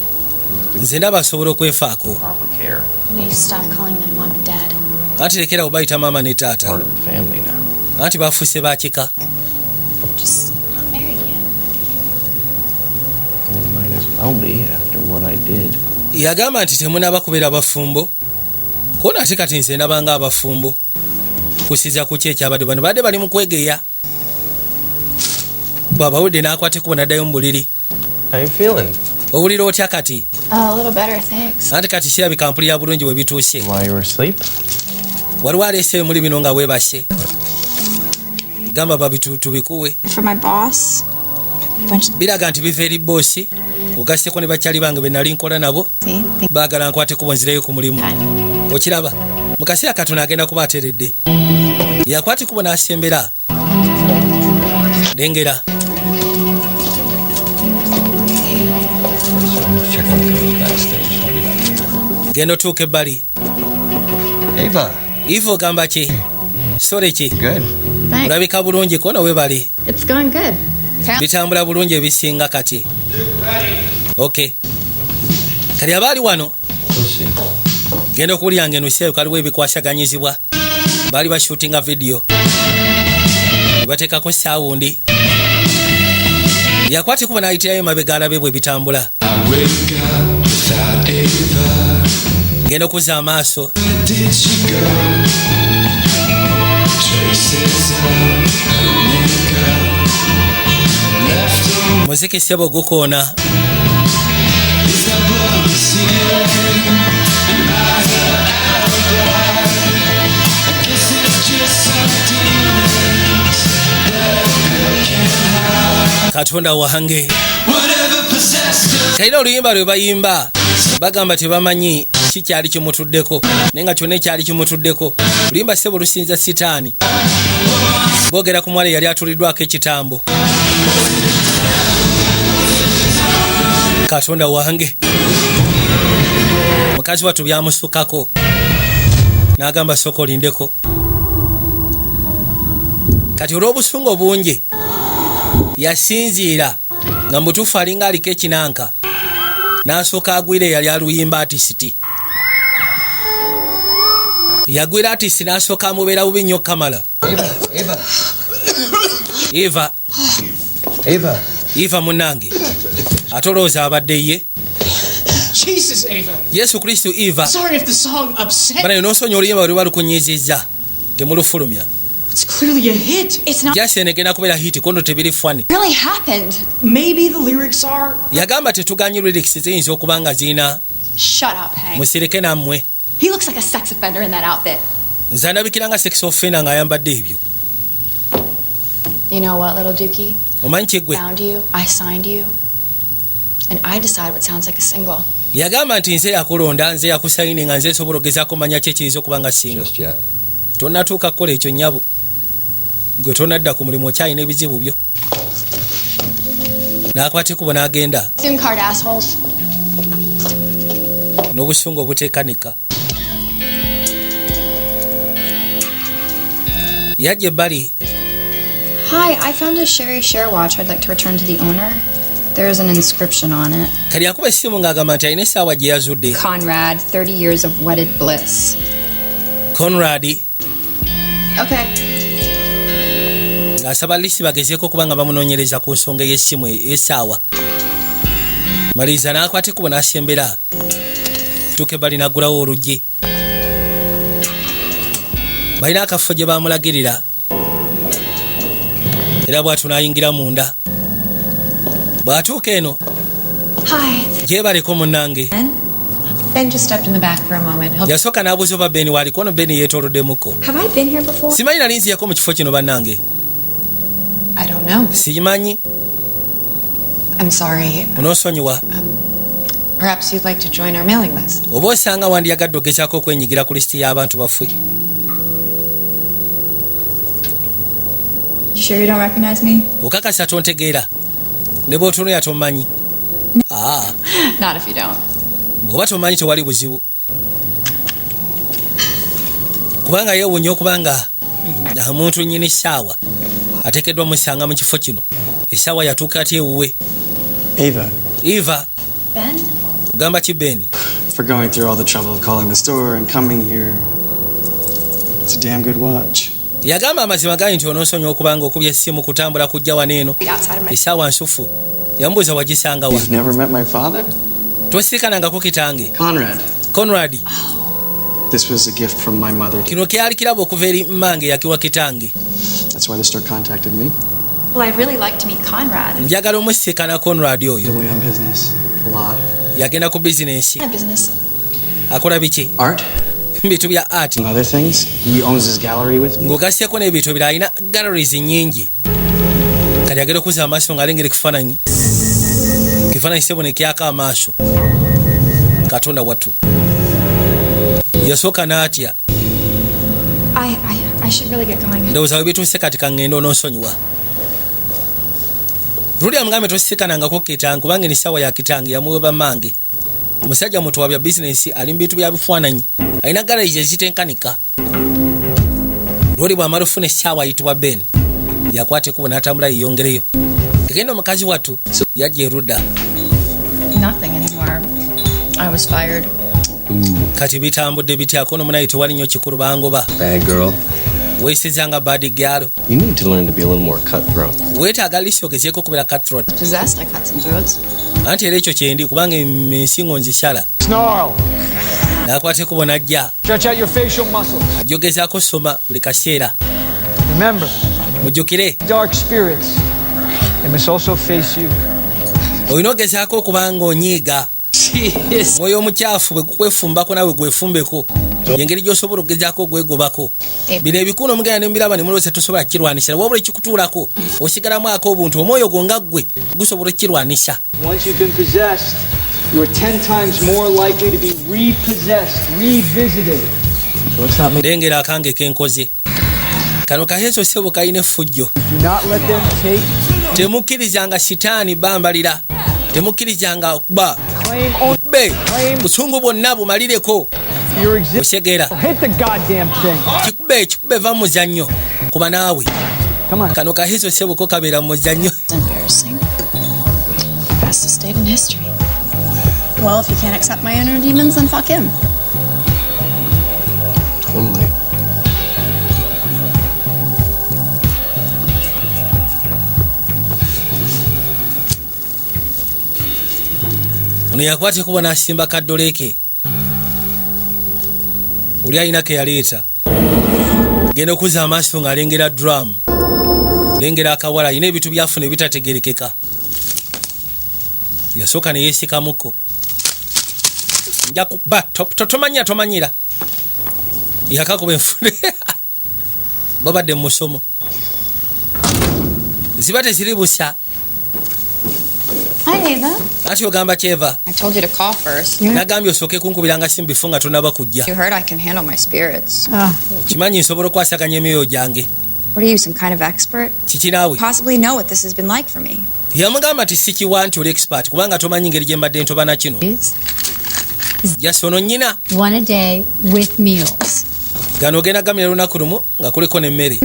nze ndaba asobola okwefaako. Proper care. Will you stop calling them mom and dad? Anti lekera obayita maama ne taata. Part of the family now. Anti bafuuse bakika. Just not married yet. Well, might as well be after what I did. Yagamba nti temunaba kubeera abafumbo. Kona ate kati nze ndabanga abafumbo. Kusiza ku ekyabadde bano badde bali mu kwegeya. Bw'abawudde n'akwate kubona ddayo mu buliri. How you feeling? Owulira otya kati? A little better, thanks. Anti kati kirabika mpulira bulungi bwe bituuse. While you were asleep? Waliwo aleeseyo muri bino nga weebase. Gamba babituutu bikuwe. For my boss. Biraga nti biva eri boosi. Ogasseko ne bakyali bange be nali nkola nabo. Baagala nkwate kubo nzireyo ku mulimu. Okiraba? Mu kaseera katono agenda kuba ateredde. Yakwate kubo n'asembera. Lengera. Check out those backstage. I'll be back. Genda otuuka ebbali. Ava. Ivo gamba ki? Sore ki? Good. Olabika bulungi kona webali. It's going good. Bitambula bulungi ebisinga kati. Okay. Kali abali wano. Genda okuwulira ngeno seyo kaliwo ebikwasaganyizibwa. Bali bashootinga video. Bateekako saawundi. Yakwate kuba n'ayitirayo mabega alabe bwe bitambula. Genda okuza amaaso. Muziki sebo gukoona. Katonda wange. Kaina oluyimba lwe bayimba bagamba tebamanyi kikyali kimutuddeko naye nga kyonna ekyali kimutuddeko oluyimba sebo lusinza sitaani boogera ku mwala yali atuliddwako ekitambo. Katonda wange mukazi wattu byamusukako n'agamba sooka olindeko kati olw'obusungu obungi yasinziira nga mutuufu alinga aliko ekinanka n'asooka agwire yali aluyimba atisiti yagwira atisiti n'asooka amubeera bubi nnyo Kamala. Eva munnange ate olowooza abadde ye Jesus, Ava. Yesu Kristo Eva. Sorry if the song upset. Bana nosonyo oluyimba lwe balukunyizizza temulufulumya. It's clearly a hit. It's not. Yes, enegenda kubeera hit kondo tebiri funny. Really happened. Maybe the lyrics are. Yagamba tetuganyi lyrics ziyinza okuba nga zirina. Shut up, Hank. Musirike nammwe. He looks like a sex offender in that outfit. Nze ndabikira nga sex offender ng'ayambadde ebyo. You know what, little Dookie? Omanyi kiggwe. Found you, I signed you, and I decide what sounds like a single. Yagamba nti nze yakulonda nze yakusayini nga nze nsobola ogezaako manya ki ekiyinza okuba nga single. Tonnatuuka kukola ekyo nnyabo. Gwe tonnadda ku mulimu okyalina ebizibu byo. N'akwata ekkubo n'agenda. SIM card assholes. N'obusungu obuteekanika. Yajja ebbali. Hi, I found a Sherry Share watch I'd like to return to the owner. There's an inscription on it. Kali akuba essimu ng'agamba nti alina essaawa gye yazudde. Conrad, 30 years of wedded bliss. Conrad. Okay. Ng'asaba Lisi bagezeeko kuba nga bamunoonyereza ku nsonga y'essimu essaawa. Maliriza n'akwata ekkubo n'asembera. Tuuke bali n'aggulawo oluggi. Balina akafo gye baamulagirira. Era bw'atyo n'ayingira munda. Bw'atuuka eno. Hi. Gyebaleko munnange. Ben just stepped in the back for a moment. Yasooka n'abuuza oba Ben waliko ono Ben yeetooloddemuko. Have I been here before? Simanyi nali nziyako mu kifo kino bannange. I don't know. Simanyi. I'm sorry. Onoosonyiwa. Perhaps you'd like to join our mailing list. Oba osanga wandiyagadde ogezaako okwenyigira ku lisiti y'abantu baffe. You sure you don't recognize me? Okakasa tontegeera. Ne bw'otunuya tomanyi. Not if you don't. Bw'oba tomanyi tewali buzibu. Kubanga yeewuunya okubanga omuntu nnyini essaawa ateekeddwa musanga mu kifo kino. Essaawa yatuuka ati ewuwe. Ava. Eva. Ben? ogamba ki Ben? For going through all the trouble of calling the store and coming here. It's a damn good watch. Yagamba amazima gali nti onosonyiwa okubanga okubya essimu kutambula kujja waneeno essaawa nsufu. Yambuuza wagisanga wa? You've never met my father? Tosiikanangako kitange Conrad. Oh. This was a gift from my mother. Kino kyali kirabo okuva eri mmange yakiwa kitange. That's why the store contacted me. Well, I'd really like to meet Conrad. Njagala omusiikana Conrad oyo. The way on business. A lot. Yagenda ku bizinesi. Business. Akola biki? Art. Bintu bya art. And other things. He owns his gallery with me. Ng'ogasseko n'ebintu ebirala alina galleries nnyingi. Kati agenda okuza amaaso ng'alengera ekifaananyi. Kifaananyi sebonekyako amaaso. Katonda wattu. Yasooka n'atya. I should really get going. Ndowooza we bituuse kati kaŋŋenda onoonsonyiwa. Rudi amugambe tosiikanangako kitange kubanga n'essaawa ya kitange yamuweba mmange. Omusajja mutuwa bya bizinesi ali mu bintu bya bifaananyi. Alina galleries ezitenkanika. Rudi bw'amala ofuna essaawa ayitibwa Ben. Yakwata ekkubo n'atambula yeyongereyo. Kagenda omukazi wattu yajja erudda. Nothing anymore. I was fired. Kati bitambudde bityako n'omunaye tewali nnyo kikulu bangoba. Bad girl. Weesizanga bad girl. You need to learn to be a little more cutthroat. Weetaaga liisi ogezeeko okubeera cutthroat. Possessed, I cut some throats. Anti era ekyo kyendi kubanga ensingo nzisala. Snarl. N'akwata ekkubo n'ajja. Stretch out your facial muscles. Ajogezaako soma buli kaseera. Remember, mujjukire. Dark spirits. They must also face you. Olina ogezaako okuba ng'onyiiga. Mwoyo omukyafu bwe gukwefumbako nawe gwefumbeko. Engeri gy'osobola okugezaako ogwegobako. Bino ebikuno omugenda ne mubiraba ne mulowooza tosobola kirwanisha wabula ekikutuulako osigalamu ako obuntu omwoyo gwo nga ggwe gusobola okirwanisha. Once you've been possessed, you are 10 times more likely to be repossessed, revisited. So it's not lengera akange kenkoze. Kano kaheso sebo kalina effujjo. Do not let them take. Temukkirizanga sitaani bambalira. Temukkirizanga okuba. Be busungu bwonna bumalireko. Osegeera. Hit the goddamn thing. Kikube va muzannyo kuba naawe. Kano kaheso sebo ko kabeera muzannyo. Embarrassing. Fastest date in history. Well, if you can't accept my inner demons, then fuck him. Totally. Ono yakwate kuba n'asimba kaddoleke. Oli alina ke yaleeta. Genda okuza amaaso ng'alengera drum. Lengera akawala alina ebintu byafuna ebitategerekeka. Yasooka ne yeesikamuko. Nja kuba tomanyira. Yakakuba enfune. Babadde mu musomo. Ziba teziri busa. Hi, Ava. Ati ogamba kyeva. I told you to call first. Nagambye osooke kunkubiranga simu bifo nga tonaba kujja. You heard I can handle my spirits. Kimanyi nsobola okwasaganya emyoyo gyange. What are you, some kind of expert? Kiki naawe? Possibly know what this has been like for me. Yamugamba nti sikiwa nti oli expert kubanga tomanyi ngeri gye mbadde ntobana kino. Jasono nnyina. One a day with meals. Gano ogenda gamira lunaku lumu nga kuliko n'emmere.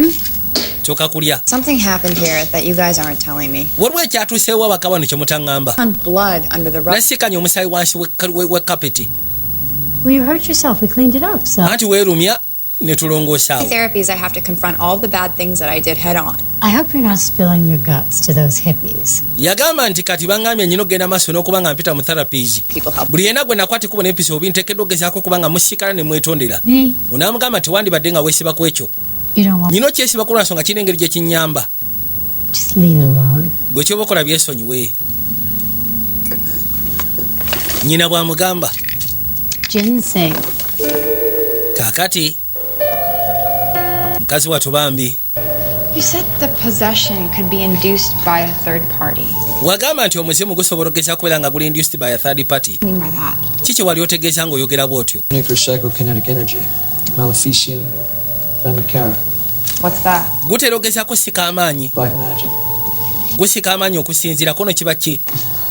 Kyokka kulya. Something happened here that you guys aren't telling me. Waliwo ekyatuuseewo abaka wano kye mutaŋŋamba. Blood under the rug. Nasikanye omusaayi wansi we kapeti. Well, you hurt yourself. We cleaned it up, so. Anti weerumya ne tulongoosa awo. Therapies, I have to confront all the bad things that I did head on. I hope you're not spilling your guts to those hippies. Yagamba nti kati bangambye nnyina okugenda maaso n'okuba nga mpita mu therapies. Buli yenna gwe nakwata ekkubo n'empisa obi nteekeddwa ogezaako okuba nga musikala ne mwetondera. Onaamugamba nti wandibadde nga weesiba ku ekyo. Nyina okyesiba ku lwansonga kirina engeri gye kinnyamba. Gwe kyoba okola byesonyiwe. Nyina bw'amugamba. Ginseng. Kaakati mukazi wattu bambi. You said the possession could be induced by a third party. Wagamba nti omuzimu gusobola okugezaako kubeera nga guli induced by a third party. What do you mean by that? Kiki wali otegeeza ng'oyogera bw'otyo? Psychokinetic energy. Maleficium. Vamicara. What's that? Gutera ogezaako sika amaanyi. Black magic. Gusika amaanyi okusinziira kono kiba ki?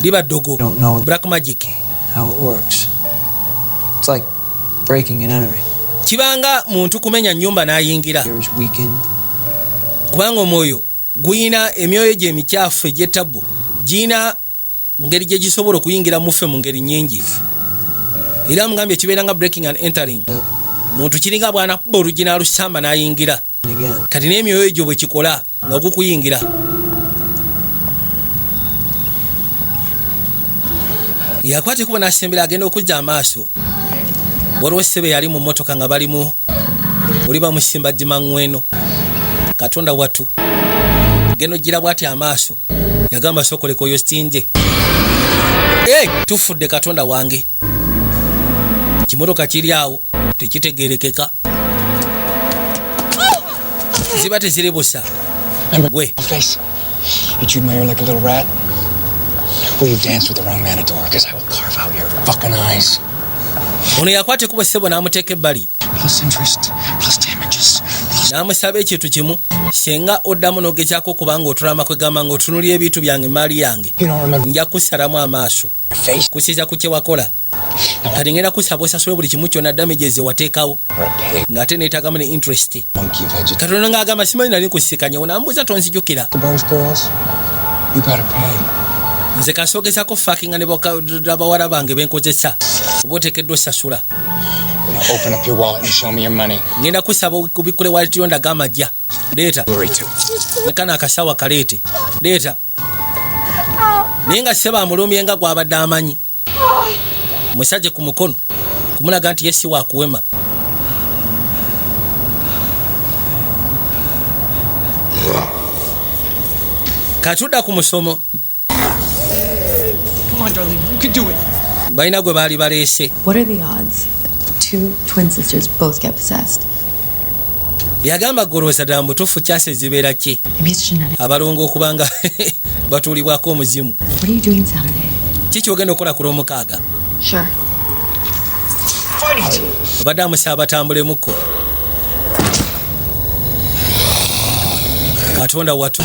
Liba ddogo. Black magic. How it works. It's like breaking and entering. Kibanga muntu kumenya nnyumba n'ayingira. Kubanga omwoyo guyina emyoyo gye emikyafu egy'ettabu giyina ngeri gye gisobola okuyingira muffe mu ngeri nnyingi. era mugambye kibeera nga breaking and entering. Muntu kiringa bwana kuba olugi n'alusamba n'ayingira. Kati n'emyoyo egyo bwe kikola nga gukuyingira. Yakwate kuba n'asembera agenda okujja amaaso. Waliwo ssebe yali mu mmotoka nga balimu oli bamusimba Dimangweno. Katonda watu geno gira bwati amaaso yagamba sokoleko oyo stinje. Tufudde Katonda wange. Kimotoka kiri awo tekitegerekeka. Ziba teziri busa. Gwe You chewed my ear like a little rat. Well, you danced with the wrong matador, because I will carve out your fucking eyes. Ono yakwate kuba ssebo n'amuteeka ebbali. Plus interest, plus damages. N'amusaba ekintu kimu, senga oddamu n'ogezaako kubanga otulama kwegamba ng'otunulira ebintu byange maali yange. Nja kusalamu amaaso. Kusiza ku kye wakola. Kati ngenda kusaba osasule buli kimu kyonna damages wateekawo. Ng'ate neetaagamu ne interest. Katonda ng'agamba simanyi nali nkusisikanye onambuuza tonzijukira. Nze kasoogezaako fakinga ne bawala bange benkozesa oba oteekeddwa osasula. Open up your wallet and show me your money. Ngenda kusaba kubikule wallet yo ndaga amajja. Leeta. Nekana akasawa kaleete. Leeta. Nenga seba amulumye nga gwabadde amanyi. Musajja ku mukono. Kumulaga nti yesi wa kuwema. Katuda ku musomo. Come on, darling, you can do it. Baina gwe bali baleese. What are the odds? Two twin sisters both get possessed. Yagamba gorosa dambu tufu kyase zibeera ki. Abalongo okubanga batulibwako omuzimu. What are you doing Saturday? Kiki ogenda okukola ku Lwomukaaga? Sure. Obadde amusaba batambulemuko. Katonda watu.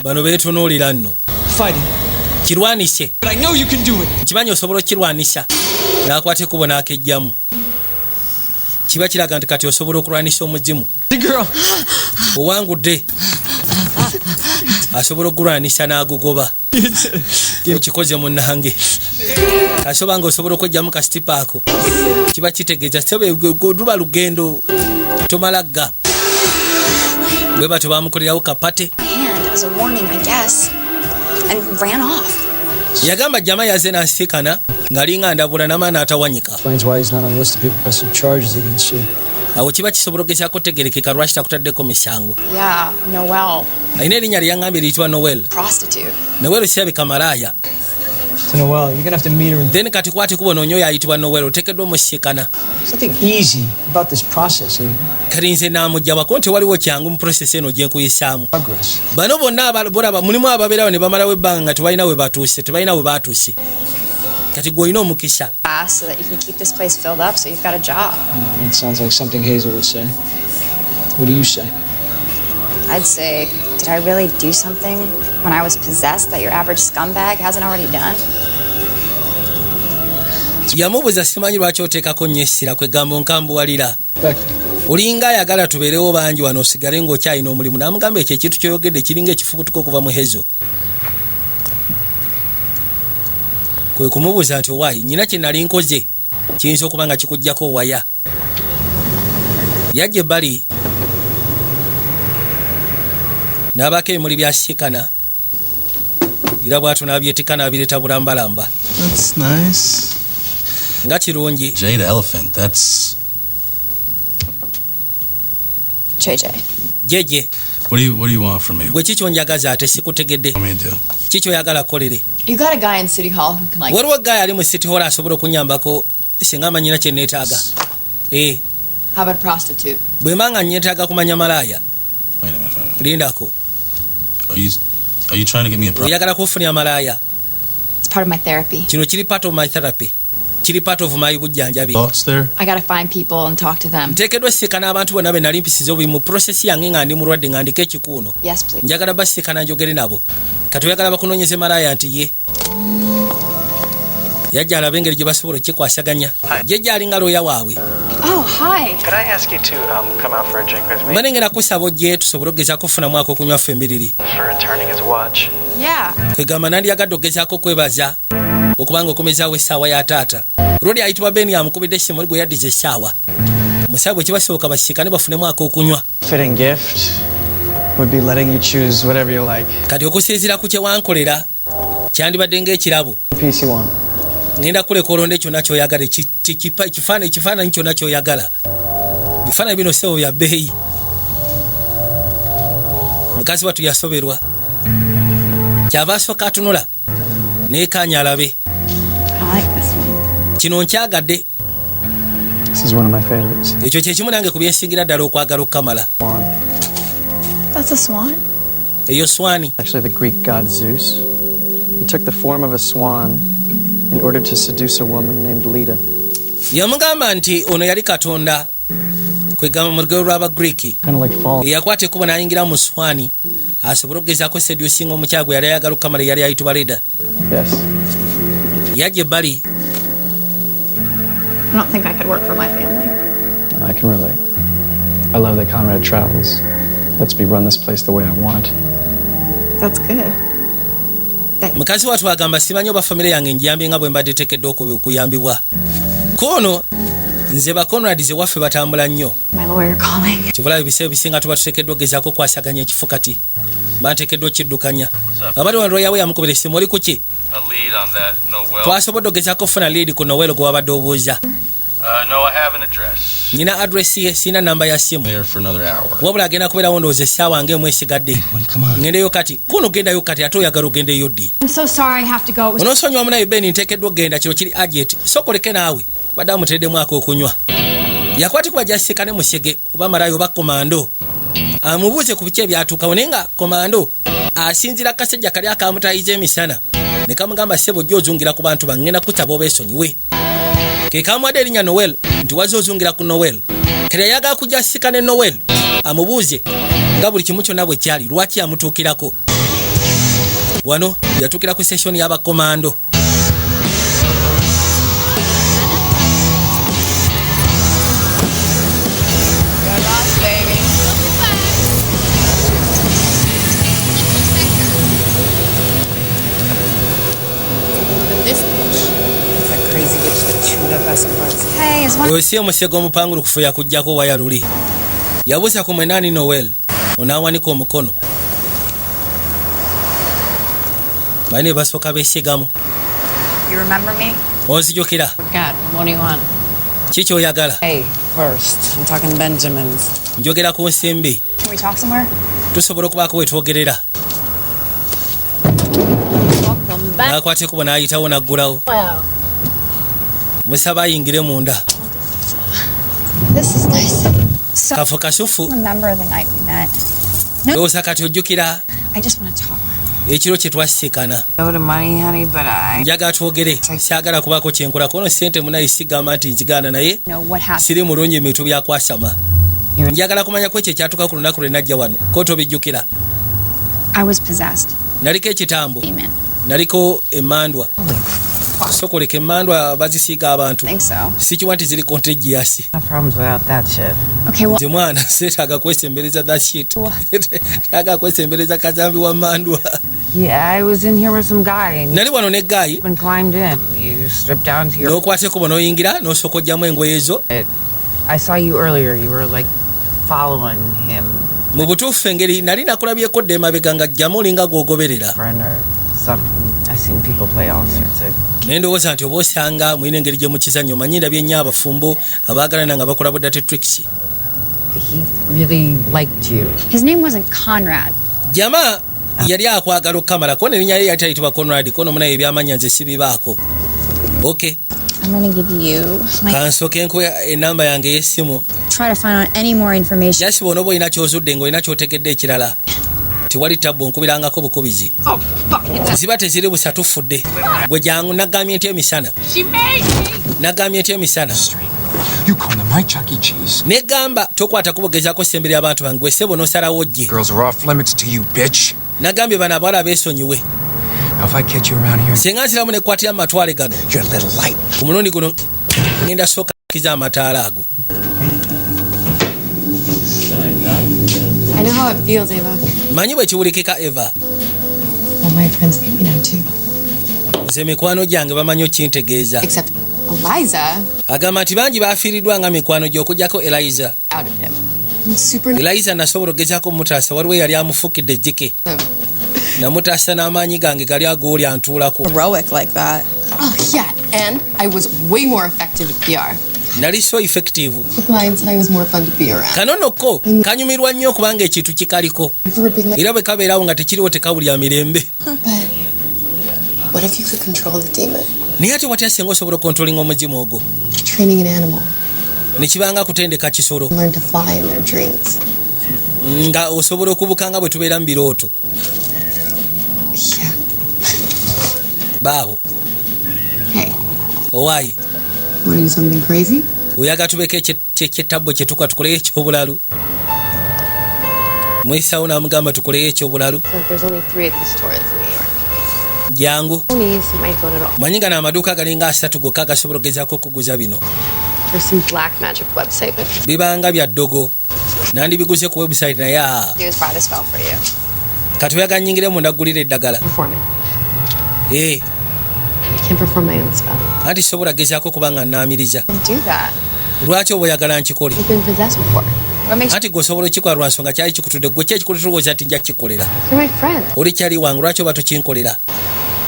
Bano beetunuulira nno. Kirwanise. But I know you can do it. Kimanyi osobola okirwanisa. N'akwate kubo n'akejjamu. Kiba kiraga nti kati osobola okulwanisa omuzimu. Owangudde. Asobola okulwanisa n'agugoba. Okikoze munnange. Kasoba nga osobola okwejjamu kasitipa ako. Kiba kitegeeza sebe luba lugendo tomalagga. Bwe bato bamukolerawo kapate. As a warning, I guess, and ran off. Yagamba jama yaze n'asikana ng'alinga ndabula n'amaana atawanyika. Explains why he's not on the list of people pressing charges against you. Awo kiba kisobola okugezaako kutegerekeka lwaki takutaddeko misango. Yeah, Noel. Alina erinnya lye yangambye liyitibwa Noel. Prostitute. Noel kirabika malaaya. To Noel, you're gonna have to meet her. Then kati kwate kubona onyo yayitibwa Noel oteekeddwa omusikana. Something easy about this process. Kati nze naamujja wako nti waliwo kyangu mu process eno gye nkuyisaamu. Bano bonna abalaba mulimu ababeerawo ne bamalawo ebbanga nga tebalina we batuuse. Kati gw'olina omukisa. So that you can keep this place filled up so you've got a job. That sounds like something Hazel would say. What do you say? I'd say, did I really do something when I was possessed that your average scumbag hasn't already done? Yamubuuza simanyi lwaki oteekako nnyo essira kwegamba nkambuwalira. Olinga ayagala tubeerewo bangi wano osigale ng'okyalina omulimu. N'amugamba ekyo ekintu kyoyogedde kiringa ekifubutuka okuva mu Hazel. Kwe kumubuuza nti owaayi nyina kye nali nkoze kiyinza okuba nga kikuggyako waya. Yajja ebbali n'abaako ebimuli byasikana era bw'atyo n'abyetikka n'abireeta bulambalamba. That's nice. Nga kirungi. Jade elephant, that's... JJ. Jeje. What do you want from me? Gwe kiki onjagaza ate sikutegedde. Kiki oyagala kolere? You got a guy in City Hall who can like... Waliwo guy ali mu City Hall asobola okunyambako singa amanyina kye neetaaga. How about a prostitute? Bwe manga nneetaaga kumanya malaaya. Wait a minute. Lindako. Are you trying to get me a prostitute? Oyagala kufunira malaaya. It's part of my therapy. Kino kiri part of my therapy. Kiri part of my bujjanjabi. Thoughts there? I gotta find people and talk to them. Nteekeddwa sikana abantu bonna be nali mpisiza obubi mu process yange nga ndi mulwadde nga ndiko ekikuuno. Yes, please. Njagala basikana njogere nabo. Kati oyagala bakunoonyeze malaaya nti ye. Yajja alaba engeri gye basobola okkikwasaganya. Jjejja alinga looya waabwe. Oh, hi. Could I ask you to come out for a drink with me? Banengera kusaba ojje tusobole okugezaako okufunamu ako okunywa ffembiriri. For returning his watch. Yeah. Kwegamba nandyagadde okugezaako okwebaza okubanga okomezaawo essaawa ya taata. Rodi ayitibwa Beni amukubidde essimu gwe yaddiza essaawa. Musabe bwe kibasooka basisikane bafunemu ak'okunywa. Fitting gift would be letting you choose whatever you like. Kati okusinziira ku kye wankolera kyandibadde ng'ekirabo. Piece you want. Ngenda kuleka olonde kyonna ky'oyagala ekifaananyi kyonna ky'oyagala. Bifaananyi bino sebo bya bbeeyi. Mukazi wattu yasoberwa. Kyava asooka atunula neekaanya alabe. Kino nkyagadde. This is one of my favorites. Ekyo kye kimu nange ku byensingira ddala okwagala okukamala. That's a swan? Eyo swani. Actually, the Greek god Zeus. He took the form of a swan in order to seduce a woman named Leda. Yamugamba nti ono yali katonda kwegamba mu lugero lw'Abagriiki. Yakwata ekkubo n'ayingira mu swani asobole okugezaako seducing omukyala gwe yali ayagala okukamala yali ayitibwa Leda. Yes. Yajja ebbali. I don't think I could work for my family. I can relate. I love that Conrad travels. Lets me run this place the way I want. That's good. Mukazi wattu agamba simanyi oba famire yange njiyambye nga bwe mbadde teekeddwa okuyambibwa. Kono nze ba Conrad ze waffe batambula nnyo. My lawyer calling. Kivulayo ebiseera ebisinga tuba tuteekeddwa okugezaako okwasaganya ekifo kati. Banteekeddwa okiddukanya. Abali wano lawyer yamukubira essimu oli ku ki? Twasobodde okugezaako okufuna lead ku Noel gwe wabadde obuuza. No, I have an address. Nina address ye sina namba ya simu. There for another hour. Wabula agenda kubeerawo ndowooza essaawa ng'emu esigadde. Ngendeyo kati. Kuno gendayo kati ate oyagala ogendeyo ddi. I'm so sorry I have to go. Onoosonyiwa munaye Beni nteekeddwa okgenda kiro kiri agent. Sokoleke naawe. Badde amuteereddemu ak'okunywa. Yakwatibwa jasikane musege oba malayo oba komando. Amubuuze ku biki ebyatuukawo naye nga komando asinzira kasajja kali akamutayiza emisana. Ne kamugamba ssebo jjo ozungira ku bantu bangenda kutaba obeesonyiwe. Ke kamwadde erinnya Noel nti wazze ozungira ku Noel. Kale yagala kujasika ne Noel amubuuze nga buli kimu kyonna bwe kyali lwaki amutuukirako. Wano yatuukira ku session y'abakomando. Oyo si omusego omupangulu kufuya kujjako waya luli. Yabuusa ku mwenani Noel onaawanika omukono. Bani basooka beesigamu. You remember me? Onzijukira. God, what do you want? Kiki oyagala? Hey, first, I'm talking Benjamins. Njogera ku nsimbi. Can we talk somewhere? Tusobola okubaako we twogerera. Welcome back. N'akwata ekkubo n'ayitawo n'aggulawo. Wow. Musaba ayingire munda. This is nice. So, Kafu kasufu. remember the night we met. Lowooza kati ojjukira I just want to talk. ekiro kye twasisikana. No to money, honey, but I Njagala twogere. Siagala kubaako kye nkolako. Ono ssente munayi sigamba nti nzigaana naye know what happened. siri mulungi ebitu byakwasama. Njagala kumanya ku ekyo ekyatuuka ku lunaku lwe najja wano. Ko tobijjukira. I was possessed. Naliko ekitambo. Amen. Naliko emmandwa. Sokoleka emmandwa bazisiiga abantu. I think so. Sikiwa nti ziri contagious. no problems without that shit. Okay, well, Nze mwana seetaaga kwesembereza that shit. Taaga kwesembereza kazambi wa mandwa. Yeah, I was in here with some guy and Nali wano ne guy and climbed in. You stripped down to your. n'okwata ekkubo n'oyingira n'osokojjamu engoye ezo. I saw you earlier. You were like following him. Mu butuufu engeri nali nakulabyeko dda emabega nga jjamu olinga gw'ogoberera. Friend or something. I've seen people play all sorts of. Ne ndowooza nti oba osanga mulina engeri gye mu kizannyo manyi ndabye nnyo abafumbo abaagalana nga bakola budate tricks. He really liked you. his name wasn't Conrad. Jama yali akwagala okukamala ko n'erinnya lye yali tayitibwa Conrad ko n'omunaye ebyamanya nze sibibaako. Okay. I'm going to give you my. Kansooke nkuwa ennamba yange ey'essimu. Try to find out any more information. Jasi bw'onoba olina ky'ozudde ng'olina ky'otegedde ekirala. Tewali tabbu nkubirangako bukubizi. Ziba teziri busa tufudde. Gwe jangu nagambye nti emisana. Nagambye nti emisana. You call them my Chuck E. Cheese. Negamba tokwata kubogezaako sembere abantu bange gwe ssebo n'osalawo gye. Girls are off limits to you, bitch. Nagambye bano abawala beesonyiwe. Now if I catch you around here, Singa nsiramu nekwatira mu matwale gano. you're a little light. Ku mulundi guno ngenda sooka kiza amataala ago. I know how it feels, Ava. Manyi bwe kiwulikika Eva. All my friends think me now too. nze mikwano gyange bamanyi okintegeeza. Except Eliza. Agamba nti bangi baafiiriddwa nga mikwano gy'okujjako Eliza. Out of him. Super. Eliza nasobola ogezaako mutaasa waliwo yali amufukidde ejjike. Namutaasa n'amaanyi gange gali agooli antuulako. Heroic like that. Oh yeah, and I was way more effective at PR. Nali so effective. The client said I was more fun to be around. Kanonoko kanyumirwa nnyo kubanga ekintu kikaliko. Era bwe kabeerawo nga tekiriwo tekabulya mirembe. What if you could control the demon? Naye ate watya singa osobola okontrolinga omuzimu ogwo? Training an animal. Ne kibanga kutendeka kisolo. Learn to fly in their dreams. Nga osobola okubuka nga bwe tubeera mu birooto. Yeah. Baabo. Hey. Owaayi. Want to do something crazy? Oyaga tubeke ekyetabbo kye tukwa tukoleyo ekyobulalu. Mwisawo n'amugamba tukoleyo ekyobulalu. So there's only 3 of these stores in New York. Jangu. Only some might go to all. Manyi nga n'amaduuka galinga 3 gokka gasobola ogezaako okuguza bino. There's some black magic website, but Bibanga bya ddogo. Nandibiguze ku website naye. here's why this fell for you. Kati oyaga nnyingire mu ndaggulira eddagala. Perform it. I can't perform my own spell. Anti sobola gezaako kubanga nnaamiriza. Do that. Lwaki oba oyagala nkikole? You've been possessed before. Anti gwosobola okikola lwa nsonga kyali kikutudde gwe kyekikuletolowooza ati nja kukikolera. You're my friend. Oli kyali wange lwaki oba tokinkolera?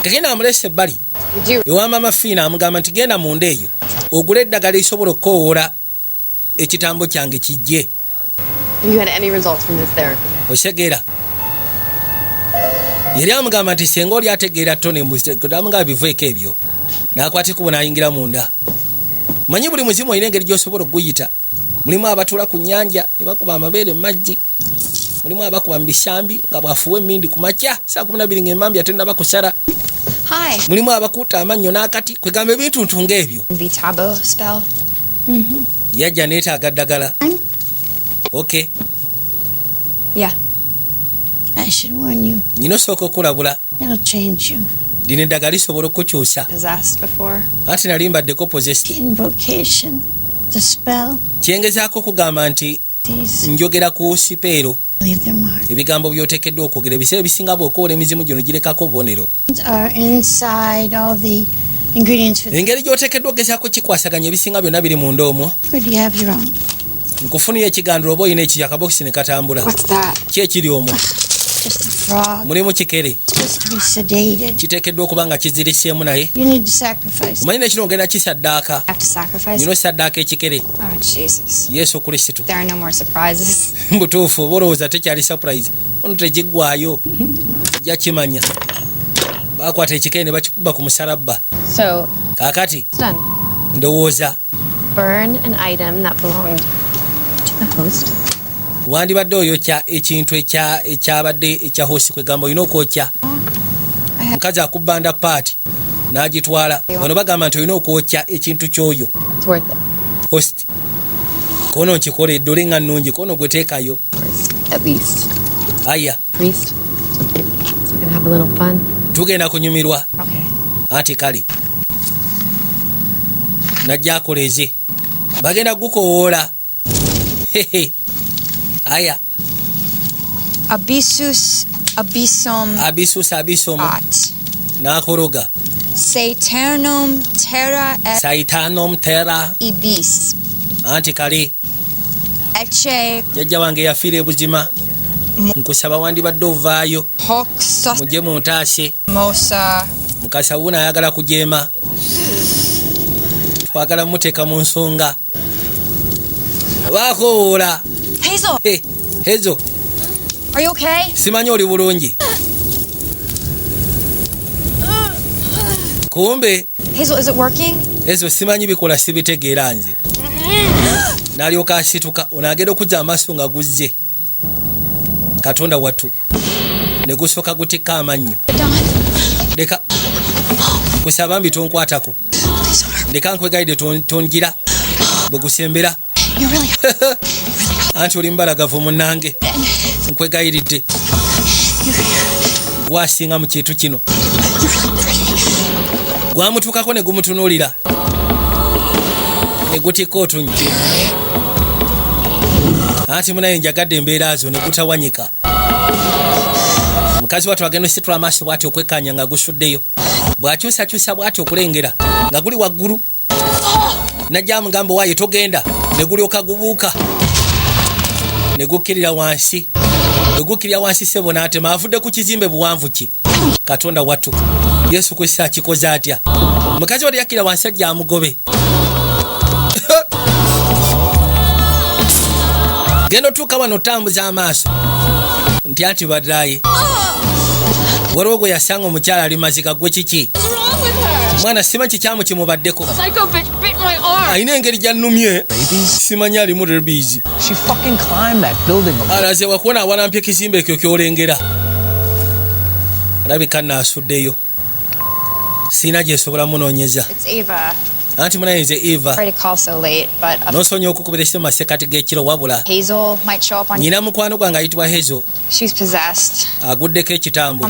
Tegenda amulesa ebbali. Ewa maama Fiina amugamba nti genda munda eyo ogule eddagala lisobola okukoowoola ekitambo kyange kijje. Have you had any results from this therapy? Osegeera. Yali amugamba nti senga oli ategeera ttone amugamba biveeko ebyo. N'akwata ekkubo n'ayingira munda. Manyi buli muzimu olina engeri gy'osobola okuguyita. Mulimu abatuula ku nnyanja ne bakuba amabeere mu mazzi. Mulimu abakuba mu bisambi nga bwafuwa emmindi ku makya saa 12 ng'emmambi atennaba kusala. Hi. Mulimu abakuuta amannyo n'akati kwegamba ebintu ntunga ebyo. Vitabo spell. Yajja neetaaga ddagala. Okay. Yeah. I should warn you. Nyina osooka okulabula. It'll change you. Lino eddagala lisobola okukyusa. Possessed before. Anti nali mbaddeko possessed. Invocation. The spell. Kyengezaako kugamba nti njogera ku sipeero. Leave their mark. Ebigambo by'oteekeddwa okwogera ebiseera ebisinga bw'okoola emizimu gino girekako obubonero. Are inside all the ingredients for. Engeri gy'oteekeddwa ogezaako kikwasaganya ebisinga byonna biri munda omwo. Could you have your own? Nkufuniye ekigandula oba olina ekyo akabokisi ne katambula. What's that? Ki ekiri omwo? Just a frog. Mulimu kikere. Supposed to be sedated. Kiteekeddwa okuba nga kiziriseemu naye. You need to sacrifice. Omanyi nekino ogenda kisaddaaka. Have to sacrifice. Nino saddaaka ekikere. Oh Jesus. Yesu Kristo. There are no more surprises. Mbutuufu oba olowooza tekyali surprise. Ono tegiggwayo. Ajja kimanya. Baakwata ekikere ne bakikuba ku musalabba. So, kaakati it's done. Ndowooza. Burn an item that belonged to the host. Wandibadde oyokya ekintu ekyabadde ekya hosi kwegamba olina okwokya. Mukazi akubbanda paati n'agitwala. Wano bagamba nti olina okwokya ekintu ky'oyo. It's worth it. Host. Kono nkikole eddole nga nnungi kono gwe teekayo. At least. Aya. Priest. So we can have a little fun. Tugenda kunyumirwa. Okay. Anti kali. Najja akoleze. Bagenda gukoowoola. Hehe. Aya. Abyssus abyssum. At. Nakoroga. Saturnum terra et Saitanum terra. ibis. Anti kali. Eche Jajja wange yafiira ebuzima. Nkusaba wandibadde ovaayo. hoc sos Mujje muntaase. mosa. Mukasa wuno ayagala kujeema. Twagala muteeka mu nsonga. Baakowoola. Hazel. Hey, Hazel. Are you okay? Simanyi oli bulungi. Kumbe. Hazel, is it working? Hazel simanyi bikola sibitegeera nze. N'alyoka asituka onaagenda okujja amaaso nga guzze. Katonda wattu. Ne gusooka gutikka amannyo. Leka. Kusaba mbi tonkwatako. Leka nkwegayidde tongira. Bwe gusembera. Anti oli mbalagavu munnange. Nkwegayiridde. Gwasinga mu kintu kino. Gwamutuukako ne gumutunuulira. Ne gutikka otunnyo. Anti munaye njagadde embeera zo ne gutawanyika. mukazi wattu agenda ositula amaaso bw'ati okwekkaanya nga gusuddeyo bw'akyusakyusa bw'ati okulengera nga guli waggulu najja amugamba waayo togenda ne gulyoka gubuuka ne gukkirira wansi ne gukkirira wansi ssebo n'atema avudde ku kizimbe buwanvu ki katonda wattu yesu kristo akikoze atya mukazi wali yakkira wansi ajja amugobe genda otuuka wano otambuza amaaso nti anti baddaye waliwo gwe yasanga omukyala ali maziga gwe kiki mwana sima kikyamu kimubaddeko ayina engeri gyannumye simanyi alimu rebies alaze wakuona awalampya ekizimbe ekyo kyolengera alabika naasuddeyo siina gyesobola munoonyeza anti munayinze Eva nosonye okukubira essimu masekati g'ekiro wabula nyina mukwano gwange ayitibwa Hazel aguddeko ekitambo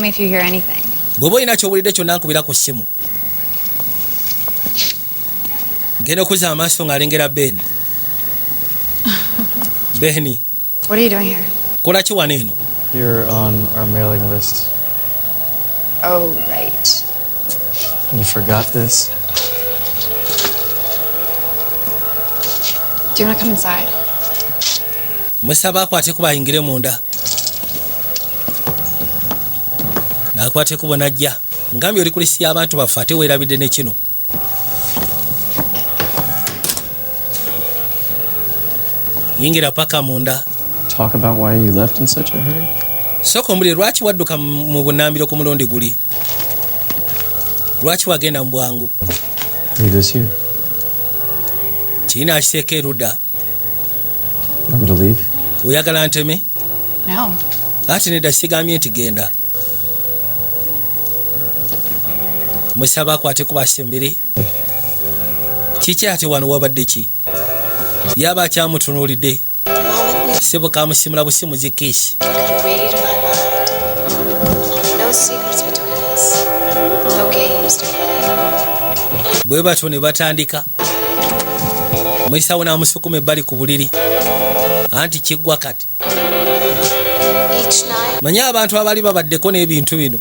bw'oba olina kyowulidde kyonna nkubira ku ssimu genda okuza amaaso ng'alengera Ben. Benny. What are you doing here? Kola ki wano eno? You're on our mailing list. Oh, right. You forgot this? Do you want to come inside? Musaba akwate kuba ayingire munda. Nakwate kuba najja. Ngambye oli kulisi abantu baffe ate weerabidde ne kino. Yingira paka munda. Talk about why you left in such a hurry? Soko mbuli lwaki wadduka mu bunambiro ku mulundi guli? Lwaki wagenda mu bwangu? Leave this here. Kina akiteeka erudda. You want me to leave? Oyagala nteme? No. Ati nedda sigambye nti genda. Musaba akwate ku basembere. Kiki ate wano wabadde ki? Yaba akyamutunuulidde. Sebo kamusimula busimu zikisi. Bwe batyo ne batandika. Mwisawo n'amusukuma ebbali ku buliri. Anti kiggwa kati. Manya abantu abali babaddeko n'ebintu bino.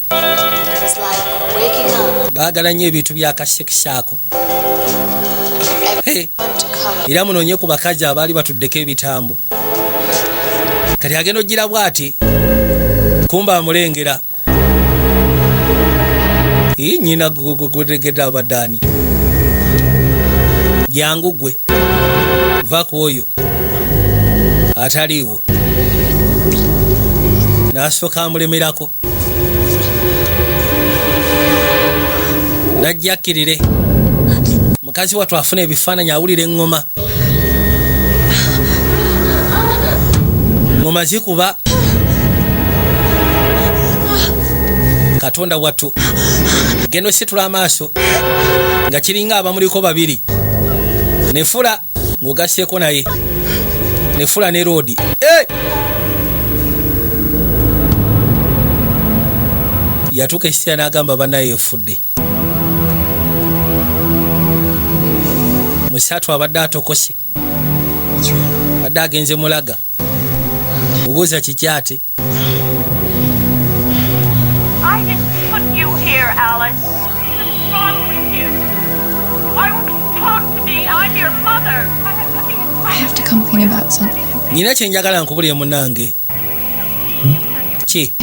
Baagala nnyo ebintu by'akasekisako. Era munoonye ku bakazi abaali batuddeko ebitambo. Kati agenda ogira bw'ati kumba amulengera. Nyina gutegedde abaddaani. Jangu gwe. Va ku oyo. Ataliiwo. N'asooka amulemerako. Najja akkirire. Mukazi wattu afuna ebifaananyi awulira eŋŋoma. Ngoma zikuba. Katonda wattu. Genda ositula amaaso. Nga kiringa abamuliko babiri. Nefula ng'ogasseeko naye. Nefula ne roodi. Yatuuka ekiseera n'agamba bannaye efudde. Musatu abadde atokose. Abadde agenze mulaga. Mubuuza kiki ate. I didn't put you here, Alice. What's wrong with you? Why won't you talk to me? I'm your mother. I have to complain about something. Nyina kye njagala nkubulire munnange. Ki?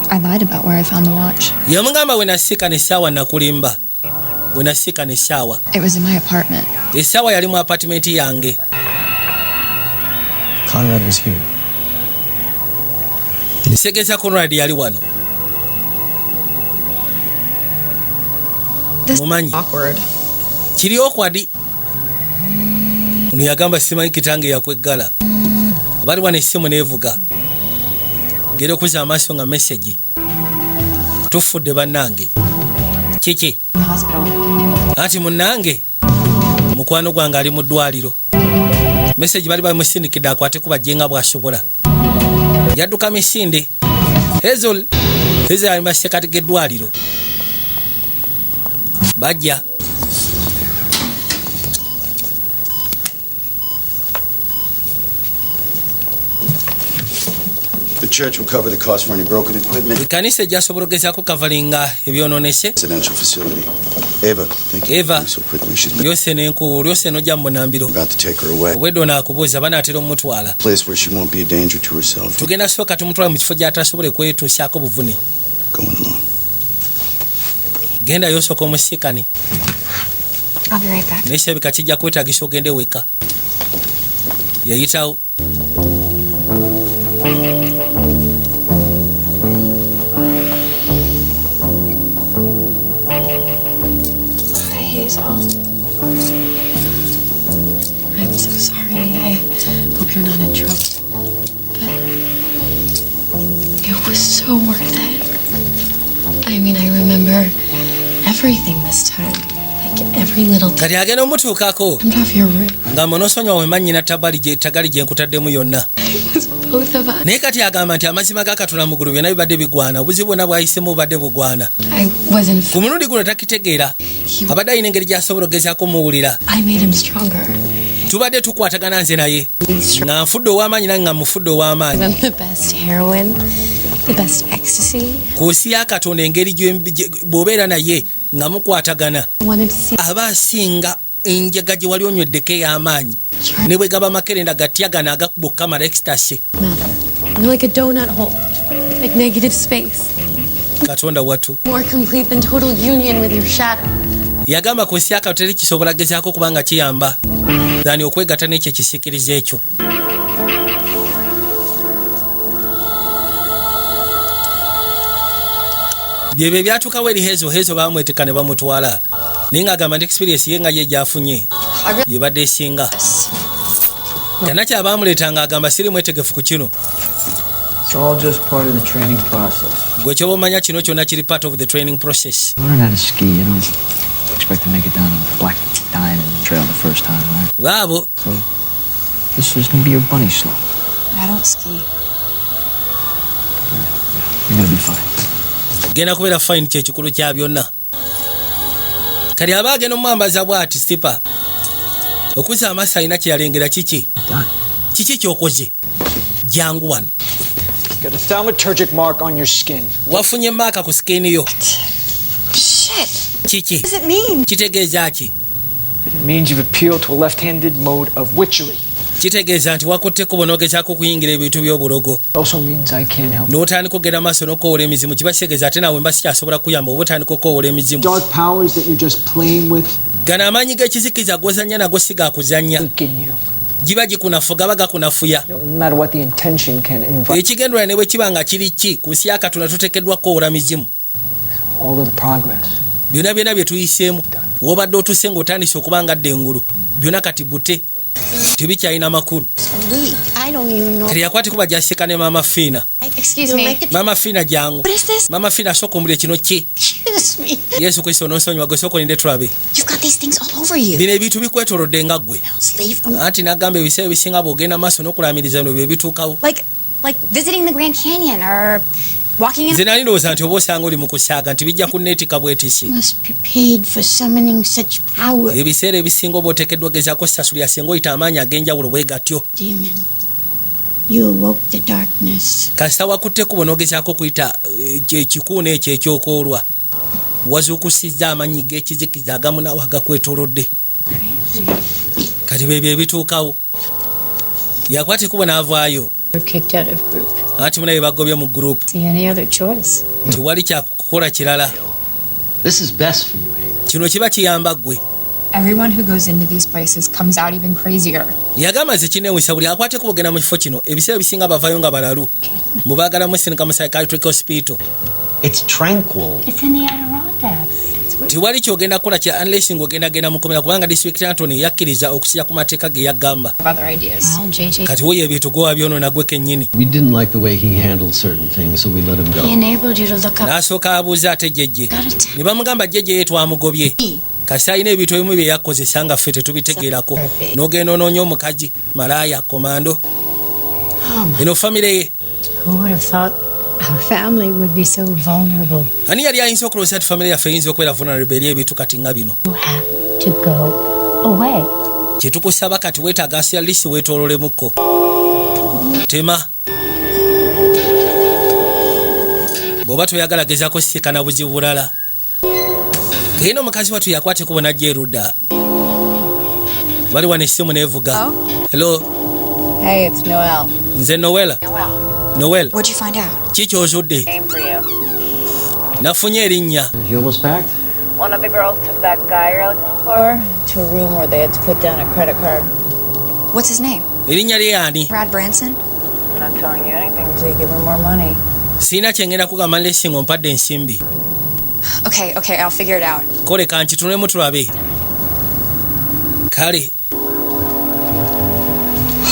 I lied about where I found the watch. Yamugamba we nasika n'essaawa nakulimba. We nasika n'essaawa. It was in my apartment. Essaawa yali mu apartment yange. Conrad was here. Segeza Conrad yali wano. This Mumanyi. Awkward. Kiri okwadi. Ono yagamba simanyi kitange yakweggala. Bali wano essimu neevuga. Gera okuza amaaso nga message. Tufudde bannange. Kiki? Ati munnange. Mukwano gwange ali mu ddwaliro. Message bali bamusindikidde akwate ku bajjenga bw'asobola. Yadduka misinde. Hazel ali masekati g'eddwaliro. Bajja. The church will cover the cost for any broken equipment. Ekkanisa ejjasobola okugezaako kavalinga ebyonoonese. Residential facility. Eva, thank you. Eva, so quickly. She's lyose n'ojja mu Munambiro. about to take her away. Obwedde onaakubuuza banaatera omutwala. Place where she won't be a danger to herself. Tugenda sooka tumutwala mu kifo gy'atasobole kwetuusaako buvune. Going alone. Genda yosooka omusiikani. I'll be right back. Neekirabika kijja kwetaagisa ogende weka. Yayitawo. Hazel. I'm so sorry. I hope you're not in trouble. But it was so worth it. I mean, I remember everything this time. Like every little Kati agenda omutuukako. Jumped off your roof. Nga monosonyiwa wemannyina tagali gye nkutaddemu yonna. Both of us. Naye kati agamba nti amazima ga Katonda mu ggulu byonna bibadde bigwana, obuzibu bwonna bwayisemu bubadde bugwana. I wasn't. Ku mulundi guno takitegeera. Abadde alina engeri gy'asobola okugezaako muwulira. I made him stronger. Tubadde tukwatagana nze naye. Nga nfudde ow'amaanyi nange nga mufudde ow'amaanyi. I'm the best heroin, the best ecstasy. Ku nsi ya Katonda engeri bw'obeera naye nga mukwatagana. Aba asinga enjaga gye wali onyweddeko ey'amaanyi. Ne bwe gaba makerenda gatyagana agakuba okukamala ecstasy. You're like a donut hole, like negative space. Katonda wattu. More complete than total union with your shadow. Yagamba ku nsi ya Katonda teri kisobola gezaako kubanga kiyamba zani okwegatta n'ekyo ekisiikiriza ekyo. Byebyo byatuukawo eri Hezo baamweteka ne bamutwala. Naye ng'agamba nti experience ye nga ye gyafunye yebadde esinga. Tanakya abaamuleetanga agamba siri mwetegefu ku kino. It's all just part of the training process. Gwe kyoba omanya kino kyonna kiri part of the training process. Learn how to ski, you don't expect to make it down a black diamond trail the first time, right? Baabo. So, this is gonna be your bunny slope. I don't ski. You're gonna be fine. Genda kubeera fine kyekikulu kya byonna. Kali aba agenda omwambaza bw'ati sipa. Okuza amaaso alina kye yalengera kiki? Kiki ky'okoze? Jangu wano. Got a thaumaturgic mark on your skin. Wafunye maaka ku skin yo. Shit. Kiki? What does it mean? Kitegeeza ki? It means you've appealed to a left-handed mode of witchery. Kitegeeza nti wakutteko bonoogezaako okuyingira ebintu by'obulogo. Also means I can't help. N'otandika okugenda maaso n'okoowola emizimu kiba kitegeeza ate naawe mba sikyasobola kuyamba oba otandika okoowola emizimu. Dark powers that you're just playing with. Gano amaanyi g'ekizikiza gozanya nago si gaakuzanya. Giba gikunafu gaba gakunafuya. No matter what the intention can invite. Ekigendera ne bwe kiba nga kiri ki ku nsi ya Katonda tuteekeddwa koowola mizimu. All of the progress. Byonna bye tuyiseemu w'obadde otuse ng'otandise okuba nga ddengulu byonna kati bute tebikyalina makulu. I don't even know. Kati yakwate kuba gyaseka ne Mama Fina. Excuse me. Mama Fina jangu. What is this? Mama Fina sooka omulire kino ki? Excuse me. Yesu Kristo n'onsonyiwa gwe sooka olinde tulabe. You've got these things all over you. Bino ebintu bikwetoolodde nga ggwe. Leave them. Anti n'agamba ebiseera ebisinga bw'ogenda maaso n'okulaamiriza bino bye bituukawo. Like visiting the Grand Canyon or walking in. Nze nali ndowooza nti oba osanga oli mu kusaaga nti bijja kunneetika bwetisi. Must be paid for summoning such power. Ebiseera ebisinga oba oteekeddwa gezaako sasulira singa oyita amaanyi ag'enjawulo bwe gatyo. Demon, you awoke the darkness. Kasita wakutteko bonoogezaako okuyita ekikuuna ekyo ekyokoolwa. Wazuukusizza amanyi g'ekizikiza agamu naawe agakwetoolodde. Kati bebyo ebituukawo. Yakwate kubo n'avaayo. Kicked out of group. Anti munaye bagobye mu group. See any other choice? Tewali kyakukola kirala. This is best for you, Ava. Kino kiba kiyamba ggwe. Everyone who goes into these places comes out even crazier. Yagamba nze kineewusa buli akwate kubogenda mu kifo kino ebiseera bisinga bavaayo nga balalu. Mubaagala musinika mu psychiatric hospital. It's tranquil. It's in the Adirondacks. Tewali kyogenda kukola kya unless ng'ogenda mukomera kubanga District Attorney yakkiriza okusiya ku mateeka ge yagamba. Kati wo ebintu gwe wabyonoona gwe kennyini. We didn't like the way he handled certain things, so we let him go. He enabled you to look up. N'asooka abuuza ate jjejje. Ne bamugamba jjejje ye twamugobye. Kasi alina ebintu ebimu bye yakozesa nga ffe tetubitegeerako. N'ogenda onoonya omukazi, malaaya, komando. Eno famire ye. Who would have thought our family would be so vulnerable? Ani yali ayinza okulowooza nti famire yaffe eyinza okubeera vulnerable eri ebintu kati nga bino. You have to go away. Kye tukusaba kati weetaaga asira lisi weetoololemu. Tema. bw'oba toyagala gezaako sisikana buzibu bulala. Ngeno omukazi wattu yakwate kubo najja erudda. Bali wano essimu neevuga. Hello. Hey, it's Noel. Nze Noel. Noel. What'd you find out? Kiki ozudde? Same for you. Nafunye erinnya. You almost packed? One of the girls took that guy you're looking for to a room where they had to put down a credit card. What's his name? Erinnya lye ani? Brad Branson? I'm not telling you anything until you give him more money. Siina kyengenda kugamba lesinga ompadde ensimbi. Okay, I'll figure it out. Kole kankitunulemu tulabe. Kale.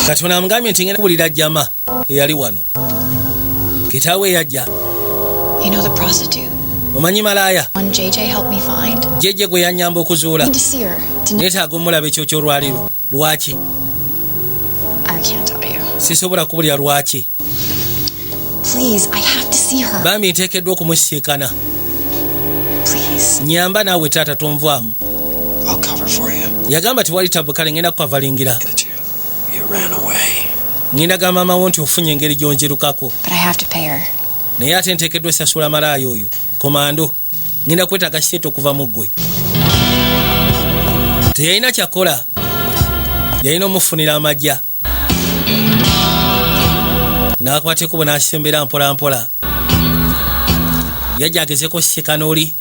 Katonda amugambye nti ngenda kubulira jjama eyali wano. Kitaawe yajja. You know the prostitute? Omanyi malaaya? One JJ helped me find? Jeje gwe yannyamba okuzuula. Need to see her. Neetaaga omulaba ekyo ky'olwaliro. Lwaki? I can't tell you. Sisobola kubulira lwaki. Please, I have to see her. Bambi nteekeddwa okumusiikana. Please. Nyamba naawe taata tonvaamu. I'll cover for you. Yagamba tiwali tabu kale ngenda kukavalingira. You ran away. Ngenda gamba maama wo nti ofunye engeri gy'onjirukako. But I have to pay her. Naye ate nteekeddwa esasula malaaya oyo. Komando, ngenda kwetaaga shit okuva mu ggwe. Teyalina kyakola. Yalina omufunira amajja. N'akwata ekkubo n'asembera mpola mpola. Yajja agezeko sisikana oli.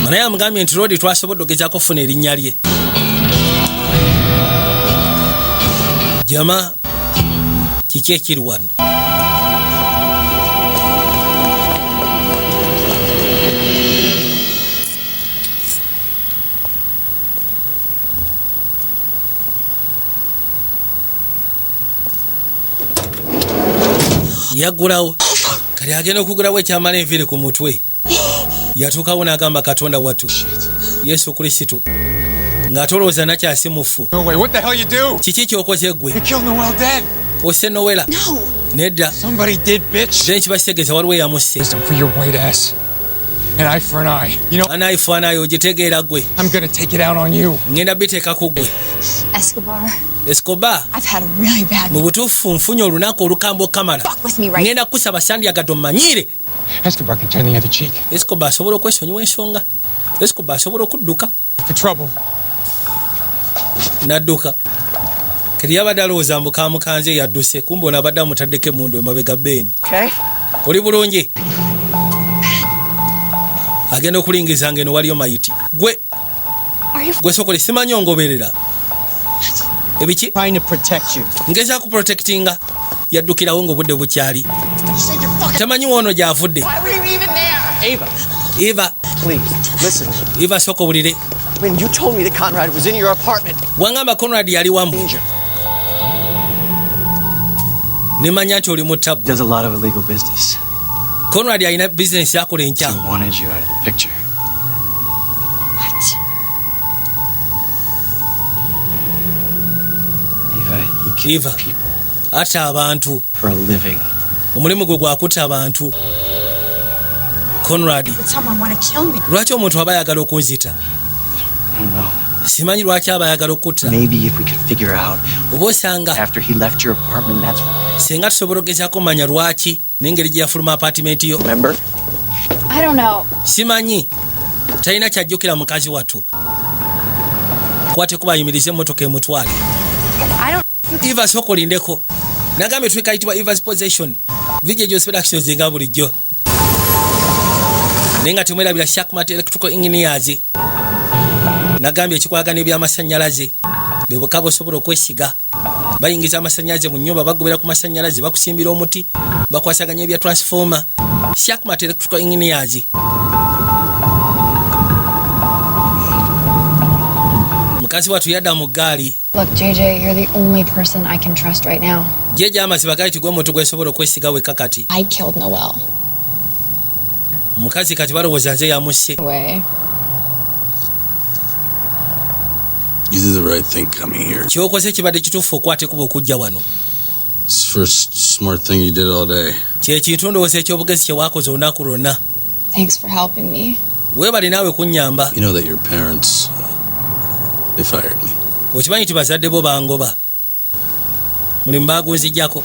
Naye amugambye nti Rodi twasobodde ogezaako okufuna erinnya lye. Jama, kiki ekiri wano? Yaggulawo. Kali agenda okugulawo ekyamala enviiri ku mutwe. Yatuukawo n'agamba Katonda wattu. Yesu Kristo. Ng'atolooza nakyasimufu. No way, what the hell you do? Kiki ky'okoze ggwe? You killed Noel dead. Ose Noela? No. Nedda. Somebody did, bitch. Then kibakitegeeza waliwo eyamusse. Wisdom for your white ass. An eye for an eye. You know, an eye for an eye ogitegeera ggwe. I'm gonna take it out on you. Ngenda biteeka ku ggwe. Escobar. I've had a really bad mu butuufu nfunye olunaku olukambo kamala. Ngenda kusaba Sandyagadde ommanyire. Escobar can turn the other cheek. Escobar asobola okwesonyiwa ensonga. Escobar asobola okudduka. For trouble. Nadduka. Kiri yabadde alowooza mukamukanze yadduse kumbe ono abadde amutaddeko emmundu emabega beeni. Oli bulungi? Agenda okulingiza ngeno waliyo mayiti. Gwe sokola simanyi ongoberera. Ebiki? Ngeza ku protectinga. Yaddukirawo ng'obudde bukyali. Tamanyi wono gy'avudde. Eva. Please, listen. Eva soko bulire. When you told me that Conrad was in your apartment. Wangamba Conrad yali wamu. Nimanya nti oli mu tabu. Does a lot of illegal business. Conrad alina business yakola enkyamu. He wanted you out of the picture. What? Eva. Ata abantu. For a living. Omulimu gwe gwakutta abantu. Conrad. Would someone want to kill me? Lwaki omuntu aba ayagala okunzita? I don't know. Simanyi lwaki aba ayagala okutta. Maybe if we could figure out. Oba osanga. After he left your apartment, that's. Singa tusobola ogezaako manya lwaki n'engeri gye yafuluma apartment yo. Remember? I don't know. Simanyi. Talina kyajjukira mukazi wattu. Kwate kuba ayimirize emmotoka emutwale. Eva soko lindeko. Nagambye twekayitibwa Eva's Possession. Vijje Joseph Productions nga bulijjo. Nenga temwerabira Shakmat Electrical Engineers. Nagambye ekikwagana eby'amasannyalaze. Bebuka bosobola okwesiga. Bayingiza amasannyalaze mu nnyumba bagobera ku masannyalaze bakusimbira omuti. Bakwasaganya ebya transformer. Shakmat Electrical Engineers. Mukazi wattu yadda mu ggaali. Look, JJ, you're the only person I can trust right now. Jeje amaziba gali tigwe omuntu gwesobola okwesiga wekka kati. I killed Noel. Mukazi kati balowooza nze yamusse. You did the right thing coming here. Kyokoze kibadde kituufu okwate kuba okujja wano. It's the first smart thing you did all day. Kyekintu ndowooza ekyobugezi kye waakoze olunaku lwonna. Thanks for helping me. Weebale naawe kunnyamba. You know that your parents, they fired me. Okimanyi nti bazadde bo bangoba. Mulimu baagunzijjako.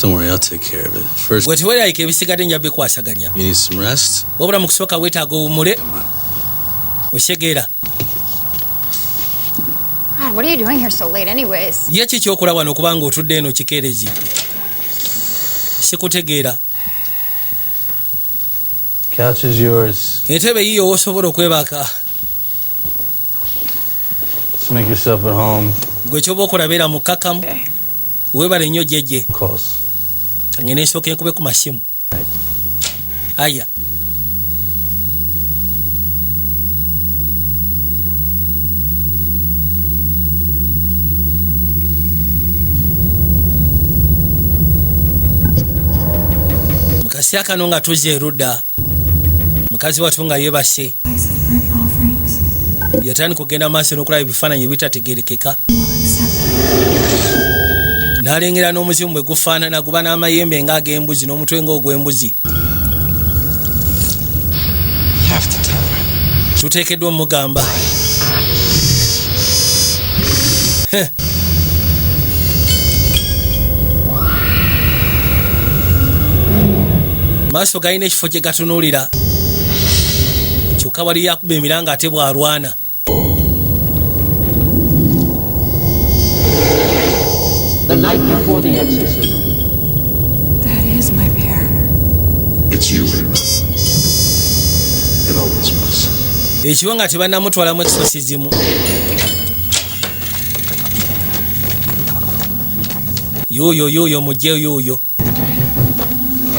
Don't worry, I'll take care of it. First, gwe teweerayika ebisigadde nja bikwasaganya. you need some rest? Wabula mu kusooka weetaaga obumule osegeera. God, what are you doing here so late anyways? Ye kiki kyokola wano kubanga otudde eno kikeerezi? Sikutegeera. Couch is yours. Entebe yiyo osobola okwebaka. Let's make yourself at home. Gwe kyoba okola beera mukkakkamu. Weebale nnyo jjejje. Of course. Ngene nsooka enkube ku masimu. Aya. Mukasi akano nga tuzze erudda. Mukazi watu nga yeebase. Yatandika kugenda maaso n'okulaba ebifaananyi ebitategeerekeka. N'alengera n'omuzimu bwe gufaanana guba n'amayembe ng'ag'embuzi n'omutwe ng'ogw'embuzi. Tuteekeddwa omugamba. Maaso galina ekifo kye gatunuulira. Kyokka wali yakuba emiranga ate bw'alwana. The night before the exorcism. That is my bear. It's you, Reba. It always was. Ekibo nga tebannamutwalamu ekisosizimu. Yuuyo mujje yuuyo.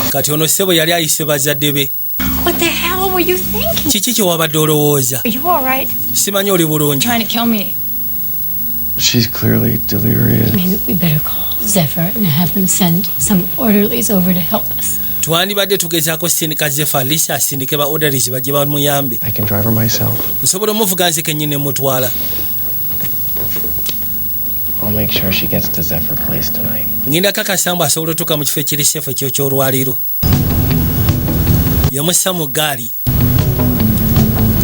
Kati ono ssebo yali ayise bazadde be. What the hell were you thinking? Kiki kye wabadde olowooza? Are you all right? Simanyi oli bulungi. Trying to kill me. She's clearly delirious. Maybe we better call Zephyr and have them send some orderlies over to help us. Twandibadde tugezaako sindika Zephyr Alicia asindike ba orderlies bajje bamuyambe. I can drive her myself. Nsobola omuvuga nze kennyini mutwala. I'll make sure she gets to Zephyr Place tonight. Ngenda kakasambu asobola otuuka mu kifo ekiri sefu ekyo ky'olwaliro. Yamussa mu ggaali.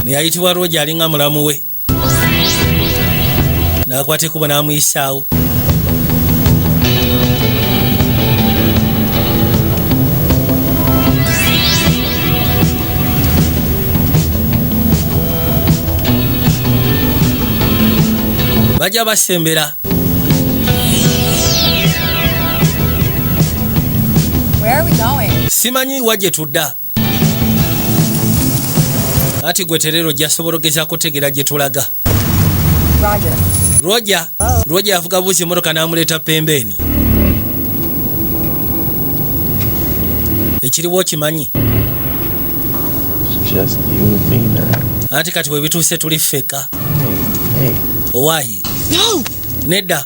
Ne yayitibwa Roger alinga mulamu we. N'akwata ekkubo n'amuyisaawo. Bajja basembera. Where are we going? Simanyi wajje tudda. Ati gwe terero gyasobola ogezaako kutegeera gye tulaga. Roger avuga buuzi emmotoka n'amuleeta pembeeni. Ekiriwo kimanyi. Just you and me now. Anti kati bwe bituuse tuli ffeka. Hey. Owaayi. No! Nedda.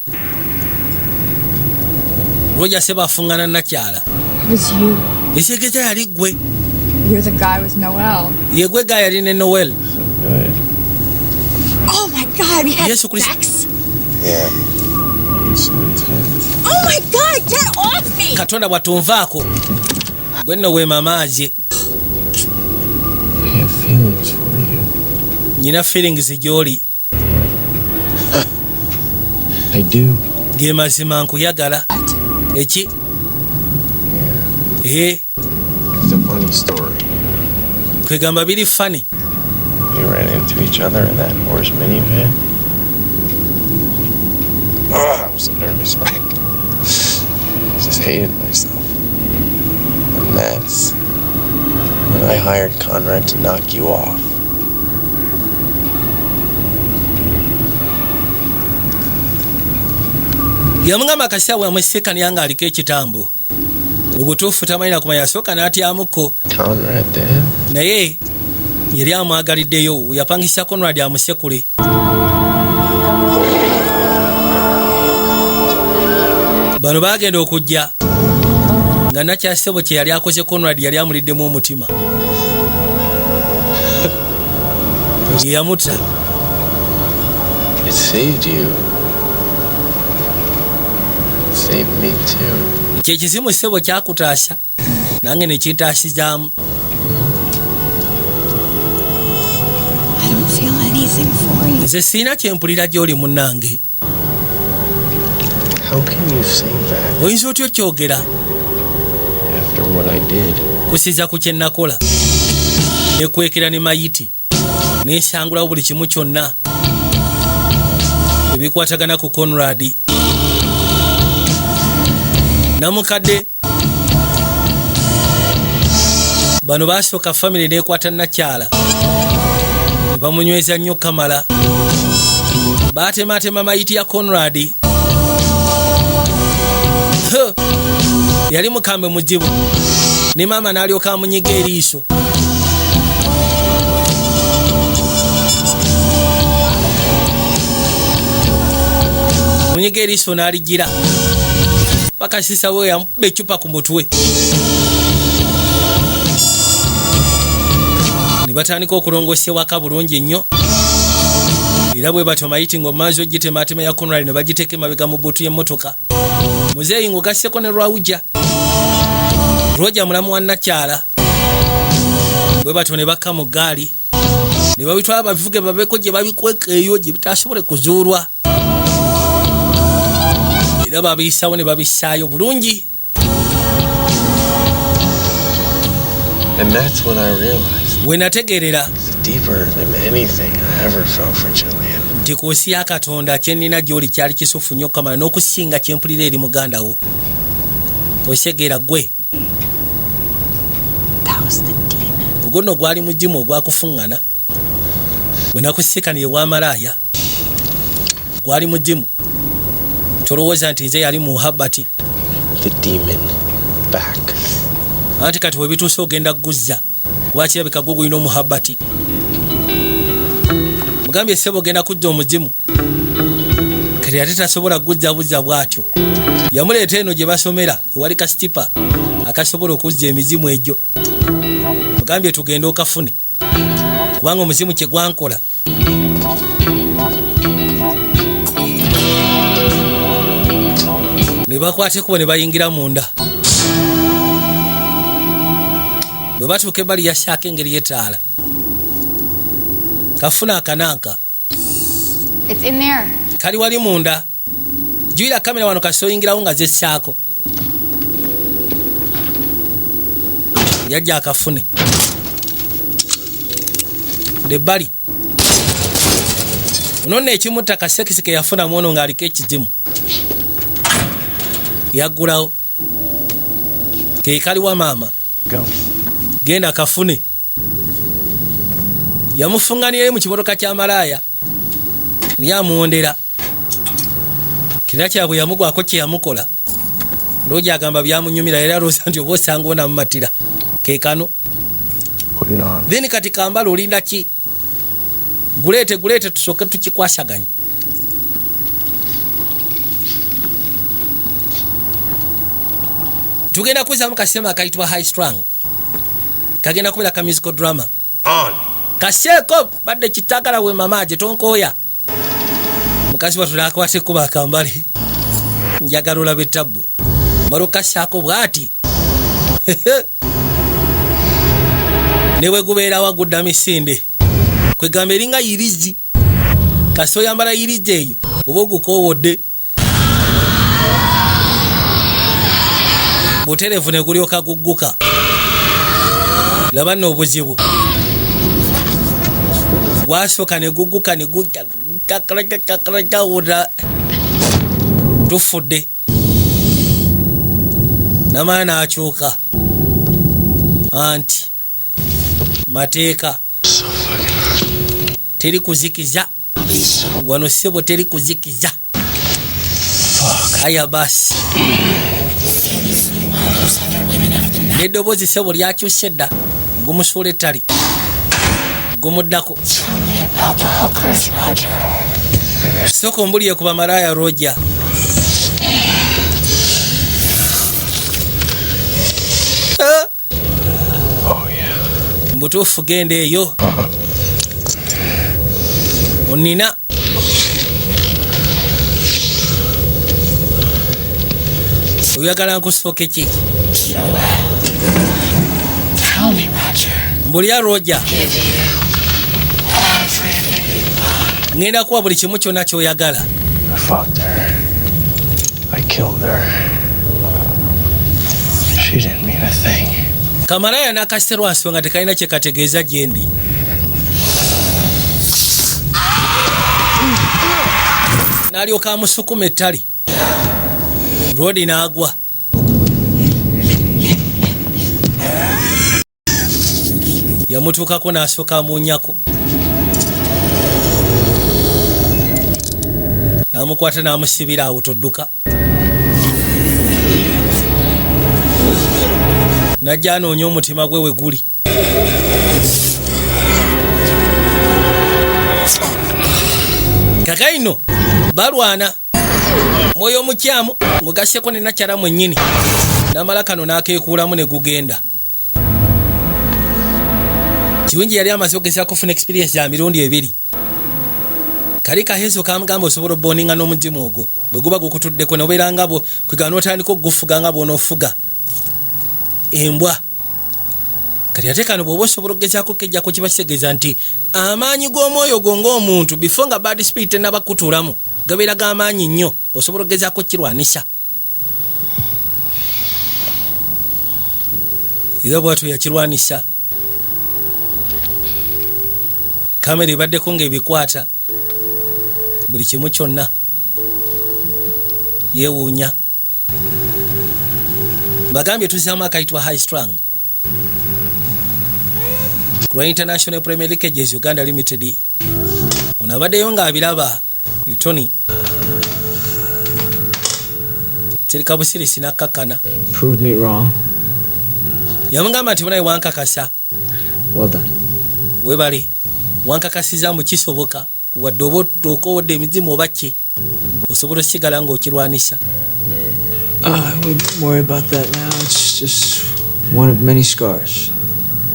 Roger seba afuŋŋana nakyala. It was you. Ekyegeza yali gwe. You're the guy with Noel. Ye gwe guy yali ne Noel. Good. Oh my God, we had Yesu Kristo. sex? Yeah. So intense. Oh my God, get off me! Katonda bwatunvaako. Gwe nno weema maazi. I have feelings for you. Nyina feelings gy'oli. I do. Ge mazima nkuyagala. Eki? It's a funny story. Kwegamba biri funny. We ran into each other in that horse minivan. Oh, I was a nervous wreck. I just hated myself. And that's when I hired Conrad to knock you off. Yamungamba akasaawe amusiikaniya ng'aliko ekitambo. Mu butuufu tamanyi kumanya yasooka n'atyamuko. Conrad did. Naye yali amwagaliddeyo yapangisa Conrad amusekule. Bano baagenda okujja nga nakyasebo kye yali akoze Conrad yali amuliddemu omutima. Yamutta. It saved you. It saved me too. Kyekizimu sebo kyakutaasa nange ne kintaasizaamu. I don't feel anything for you. Nze sirina kyempulira gy'oli munnange. How can you say that? Oyinza otya okyogera? on what I did. Kusiza ku kye nakola ne kwekera ne mayiti n'ensangulawo buli kimu kyonna ebikwatagana ku Conrad. Namukadde bano basooka family n'ekwata nakyala ne bamunyweza nnyo kamala. Baatematema mayiti ya Conrad. Yali mukambe muzibu ne maama n'alyoka amunyiga eriiso. Munyiga eriiso n'aligira paka sisa we yamuba ecupa ku mutwe. Ne batandika okulongosya waka bulungi nnyo. Era bwe batyo mayiti ng'omazi ogitematema ya Conrad ne bagiteeka emabega mu bbuutu y'emmotoka. Muzeeyi ng'ogasseko ne Rwawuja. Roja mulamu wa nakyala. Bwe batyo ne bakka mu ggaali ne babitwala babivuge babeeko gye babikweka eyo gye bitasobole kuzuulwa. Era babiyisawo ne babissaayo bulungi. And that's when I realized we nategeerera deeper than anything I ever felt for Jillian. Nti ku nsi ya Katonda kyennina gy'oli kyali kisufu nnyo kamala n'okusinga kyempulira eri muganda wo. Osegeera gwe. Guno gwali mujimu ogwakufuŋŋana. We nakusikanire w'amalaaya gwali mujimu. Tolowooza nti nze yali mu habati. The demon back. Anti kati we bituuse ogenda kuguzza kuba kirabika gwe gulina omuhabati. Mugambye ssebo ogenda kujja omuzimu kati ate tasobola kuguzza buzza bw'atyo. Yamuleeta eno gye basomera ewali kasitipa akasobola okuzza emizimu egyo. Mugambye tugende okafune kubanga omuzimu kye gwankola. Ne bakwata ekkubo ne bayingira munda. Bwe batuuka ebbali ya shaaka engeri y'ettaala kafuna akananka. It's in there. Kali wali munda. Juyira kamera wano kasi oyingirawo nga zessaako. Yajja akafune debbali. Uno nno ekimutta kasekisi ke yafuna mwono ng'aliko ekizimu. Yaggulawo ke kali wa maama. Genda kafune. Yamufunganira mu kiboloka kya malaaya lyamuwondera. Kira kyabwe yamugwako kye yamukola. Roja agamba byamunyumira era loosa nti oba osanga ona mumatira. Ke kano. Then kati kambala olinda ki? Guleete tusooke tukikwasaganye. Tugenda kuzaamu kasema akayitibwa High Strung. Kagenda kubeera ka musical drama. Kaseeko badde kitagala we mama gye tonkooya. Mukazi watula akwate kuba akambali. Njagala olabe tabbu. Maro kasaako bw'ati. Newe gubeera wagudda misinde. Kwegamba eringa yirizi. Kasito yambala yirizi eyo oba ogukoowodde. Buterevu ne gulyoka gugguka. Laba nno obuzibu. Gwasooka ne gugguka ne gujja kakalajakawuda. Tufudde. Namaana akyuka. Anti mateeka teri kuzikiza wano ssebo teri kuzikiza. Aya basi eddoboozi ssebo lyakyuse dda gumusuula ettali gumuddako. Sooka ombulire ku bamalaaya Roja. Mbutuufu genda eyo onina oyagala nkusooke ki? Mbulya Roja, ngenda kuwa buli kimu kyonna ky'oyagala. I killed her. She She didn't mean a thing. Kamaraya nakasirwa nsonga tekalina kye kategeeza gyendi. N'alyoka amusukuma ettali. Rodi n'agwa. Yamutuukako n'asooka amunyako. N'amukwata n'amusibira awo todduka. Najja anoonya omutima gwe we guli. Kakaino balwana mwoyo omukyamu ng'ogasseko ne nakyala mwennyini. N'amala kano n'akeekuulamu ne gugenda. Kiwingi yali amaze okugezaako okufuna experience ya mirundi 2. Kali kahezo kamugamba osobola obboninga n'omuzimu ogwo. Bwe guba gukutuddeko n'obeera ngabo kwegana n'otandika okugufuga nga bw'onoofuga embwa. Kati ate kano bw'oba osobola okugezaako kejjako kiba kitegeeza nti amaanyi g'omwoyo gwo ng'omuntu before nga bad spirit tennaba kutuulamu gabeera g'amaanyi nnyo, osobola okugezaako kirwanisa. Era bw'atyo yakirwanisa. Kamera ebaddeko ng'ebikwata buli kimu kyonna. Yeewuunya. Bagambye tuzaamu akayitibwa high strung. Kulwa International Premier League Uganda Limited. Ono abaddeyo ng'abiraba Tony. Terika busirisi n'akkakkana. Proved me wrong. Yamugamba nti bonaye wankakasa. Well done. Webali. Wankakasiza mu kisoboka wadde oba okowodde emizimu oba ki osobola osigala ng'okirwanisa. I wouldn't worry about that now. It's just one of many scars.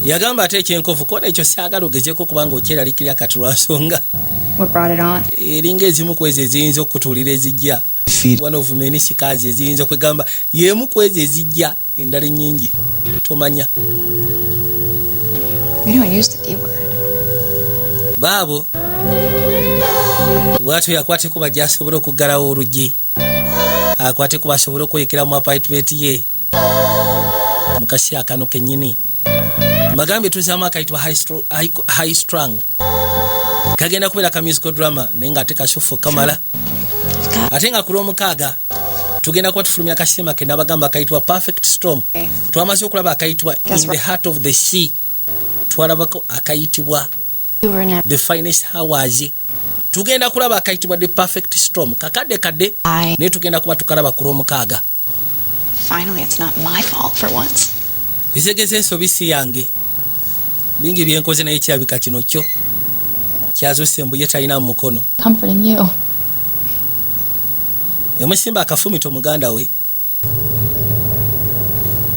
Yagamba ate ekyenkovu kona ekyo saagala ogezeeko kubanga okyeralikirya kati lwa nsonga. What brought it on? Eringa ezimu ku ezo eziyinza okutuulira ezijja. One of many scars eziyinza kwegamba y'emu ku ezo ezijja endala ennyingi tomanya. We don't use the D word. Baabo bw'atyo yakwate kuba gy'asobola okuggalawo oluggi. Akwate kuba asobola okwekera mu apartment ye mu kaseera kano kennyini. Mbagambye tuzaamu akayitibwa high strung. Kagenda kubeera ka musical drama naye ng'ate kasufu kamala. Ate nga ku Lwomukaaga tugenda kuba tufulumya akasiima ke n'abagamba akayitibwa Perfect Storm. Twamaze okulaba akayitibwa In the Heart of the Sea. Twalabako akayitibwa The Finest Hours. Tugenda kulaba akayitibwa The Perfect Storm. Kakadde kadde naye tugenda kuba tukalaba ku Lwomukaaga. Finally, it's not my fault for once. Izegeze ensobi si yange. Bingi byenkoze naye kirabika kino kyo kyazose mbuye talina mu mukono. Comforting you. Yamusimba akafumito muganda we.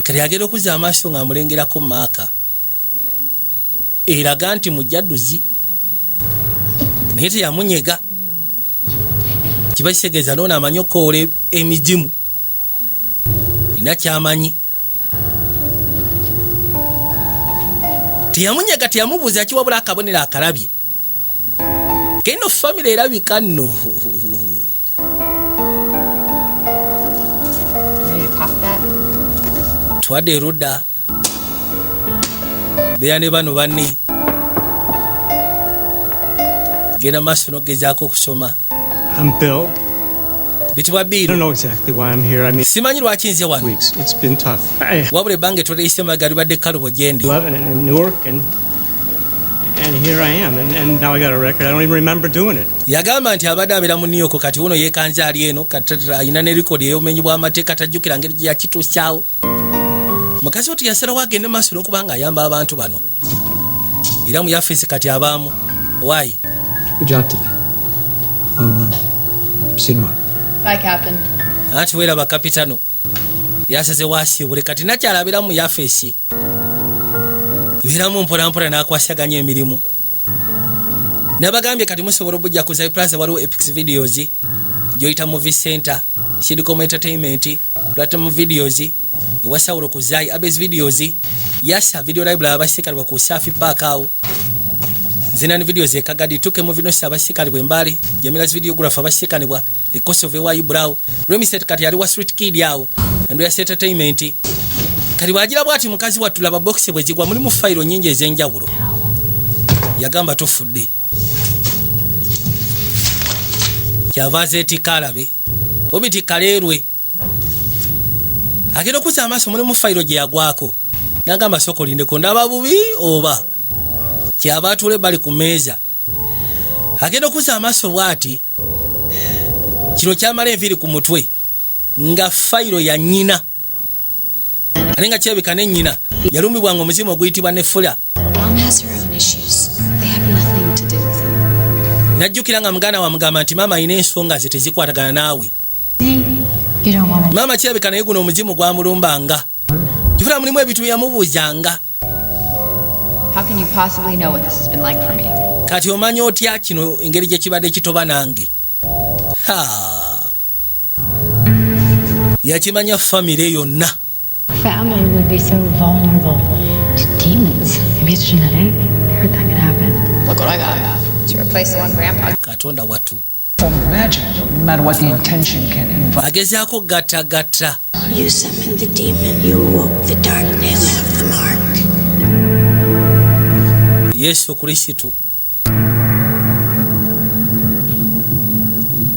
Kali agera okuzza amaaso ng'amulengerako maaka. Eraga nti mujjadduzi naye teyamunyega. Kiba kitegeeza n'ono amanyi okukoola emizimu. Ina kyamanyi. Teyamunyega teyamubuuza kiwabula akabonero akalabye. Keno famire erabika nno. Twadde erudda. Beera ne bano banne. Genda maaso n'ogezaako okusoma. I'm Bill. Bitibwa Bill. I don't know exactly why I'm here. I mean, simanyi lwaki nze wano. Weeks. It's been tough. Wabula ebbanga etwaleyise maga libadde kalubo gyendi. 11 in Newark and here I am and now I got a record. I don't even remember doing it. Yagamba nti abadde abeera mu New York kati wuno yeekanze ali eno kati alina ne record ey'obumenyi bw'amateeka tajjukira ngeri gye yakituusyawo. Mukazi oti yasalawo agende maaso n'okubanga ayamba abantu bano. Era mu yafeesi kati abaamu. Why? Good job today. See you tomorrow. Bye, Captain. Anti weeraba kapitano. Yaseze waasiibule kati nakyalabira mu yafeesi. Biramu mpolampola n'akwasaganya emirimu. Nabagambye kati musobola obujja ku Cyprus waliwo Epix Videos, Joyita Movie Center, Sidicom Entertainment, Platinum Videos, Wasawulo ku Zai Abes Videos, Yasa Video Library abasikalibwa ku Safi Park awo. Zinani Videos ekagadi tuke mu vino sabasikalibwa embali, Jamila's Videographer abasikanibwa Ekoso Vewayi Brow, Remiset kati yali wa Street Kid yawo, and Yasa Entertainment. kati bwagira bwati mukazi wattu laba bokisi bwe zigwa mulimu fayiro nnyingi ez'enjawulo yagamba tofudde kyava azeetikka alabe obitikka leerwe agenda okuza amaaso mulimu fayiro gye yagwako nagamba soko lindeko ndaba bubi oba kyava atuule bali ku meeza agenda okuza amaaso bwati kino kyamala enviiri ku mutwe nga fayiro ya nnyina ate nga kyebika ne nnyina yalumbibwanga omuzimu oguyitibwa nefula najjukira nga muganda wamugamba nti maama alina ensonga ze tezikwatagana naawe maama kyebika naye guno omuzimu gwamulumbanga kifuna mulimu ebintu byeyamubuuzanga kati omanya otya kino engeri gye kibadde kitoba nange yakimanya famire yonna. Family would be so vulnerable to demons. Maybe it's genetic. I heard that could happen. Look what I got. To replace the one Grandpa. Katonda watu. Imagine, no matter what the intention can involve. Agezaako gata. You summoned the demon. You awoke the darkness. You left the mark. Yesu Kristo.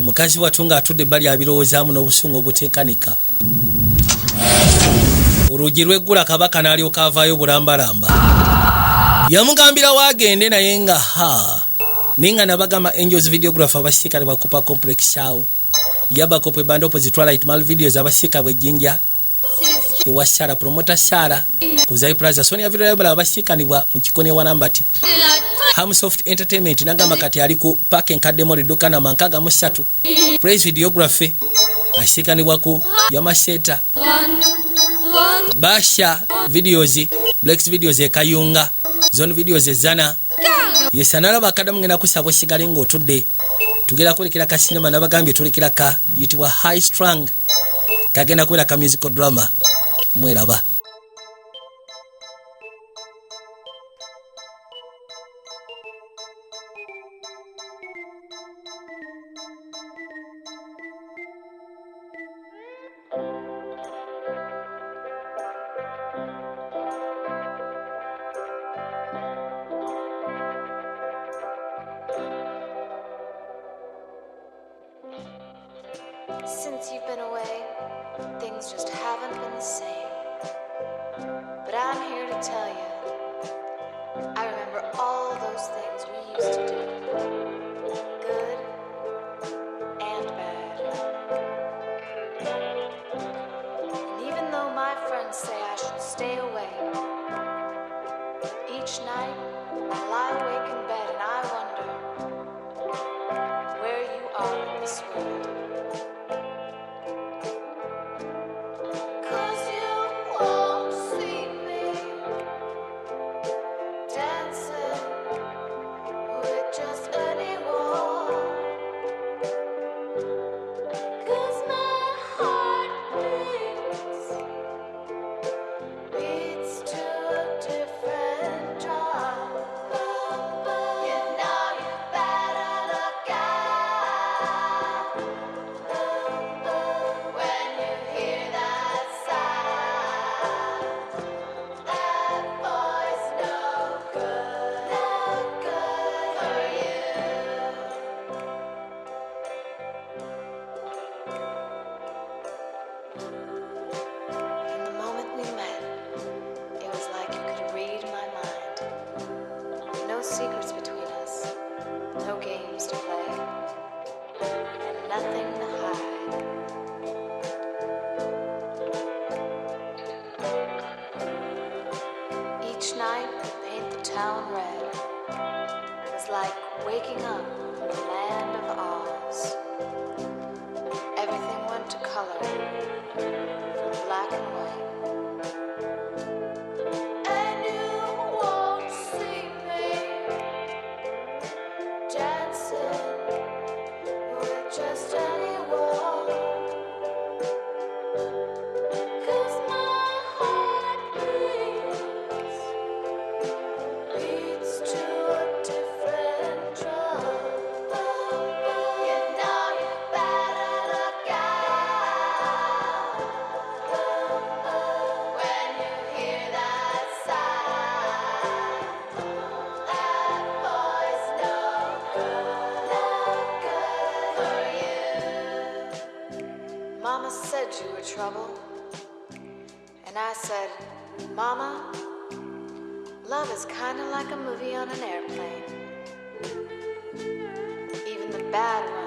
Mukazi watu nga atudde bali abirowoozaamu n'obusungu obuteekanika. Olugi lw'eggula kabaka n'alyoka avaayo bulambalamba. Yamugambira waagende naye nga ninga nabagamba Angels videographer abasirikale bakupa complex awo. Yabako bwe band opposite Twilight Mall videos abasirikale bwe jinja. Ewa Sara promoter Sara. Kuzai Plaza Sonia video bala abasikanibwa mu kikone wa nambati. Hamsoft Entertainment nagamba kati ali ku parking kademo liduka na mankaga musatu. Praise videography asikanibwa ku Yamaseta. Basha videos, Blex videos ekayunga, Zone videos ezana. Yesanala bakadamu ngena kusabo sigale ng'otudde. Tugera kulekera ka cinema nabagambye tulekera ka yitibwa High Strung. Kagenda kuleka ka musical drama. Mweraba. Since you've been away, things just haven't been the same. But I'm here to tell you, I remember all those things we used to do. Good and bad. And even though my friends say I should stay away, each night I lie awake in bed and I wonder where you are in this world. Mama said you were trouble. And I said, Mama, love is kind of like a movie on an airplane. Even the bad ones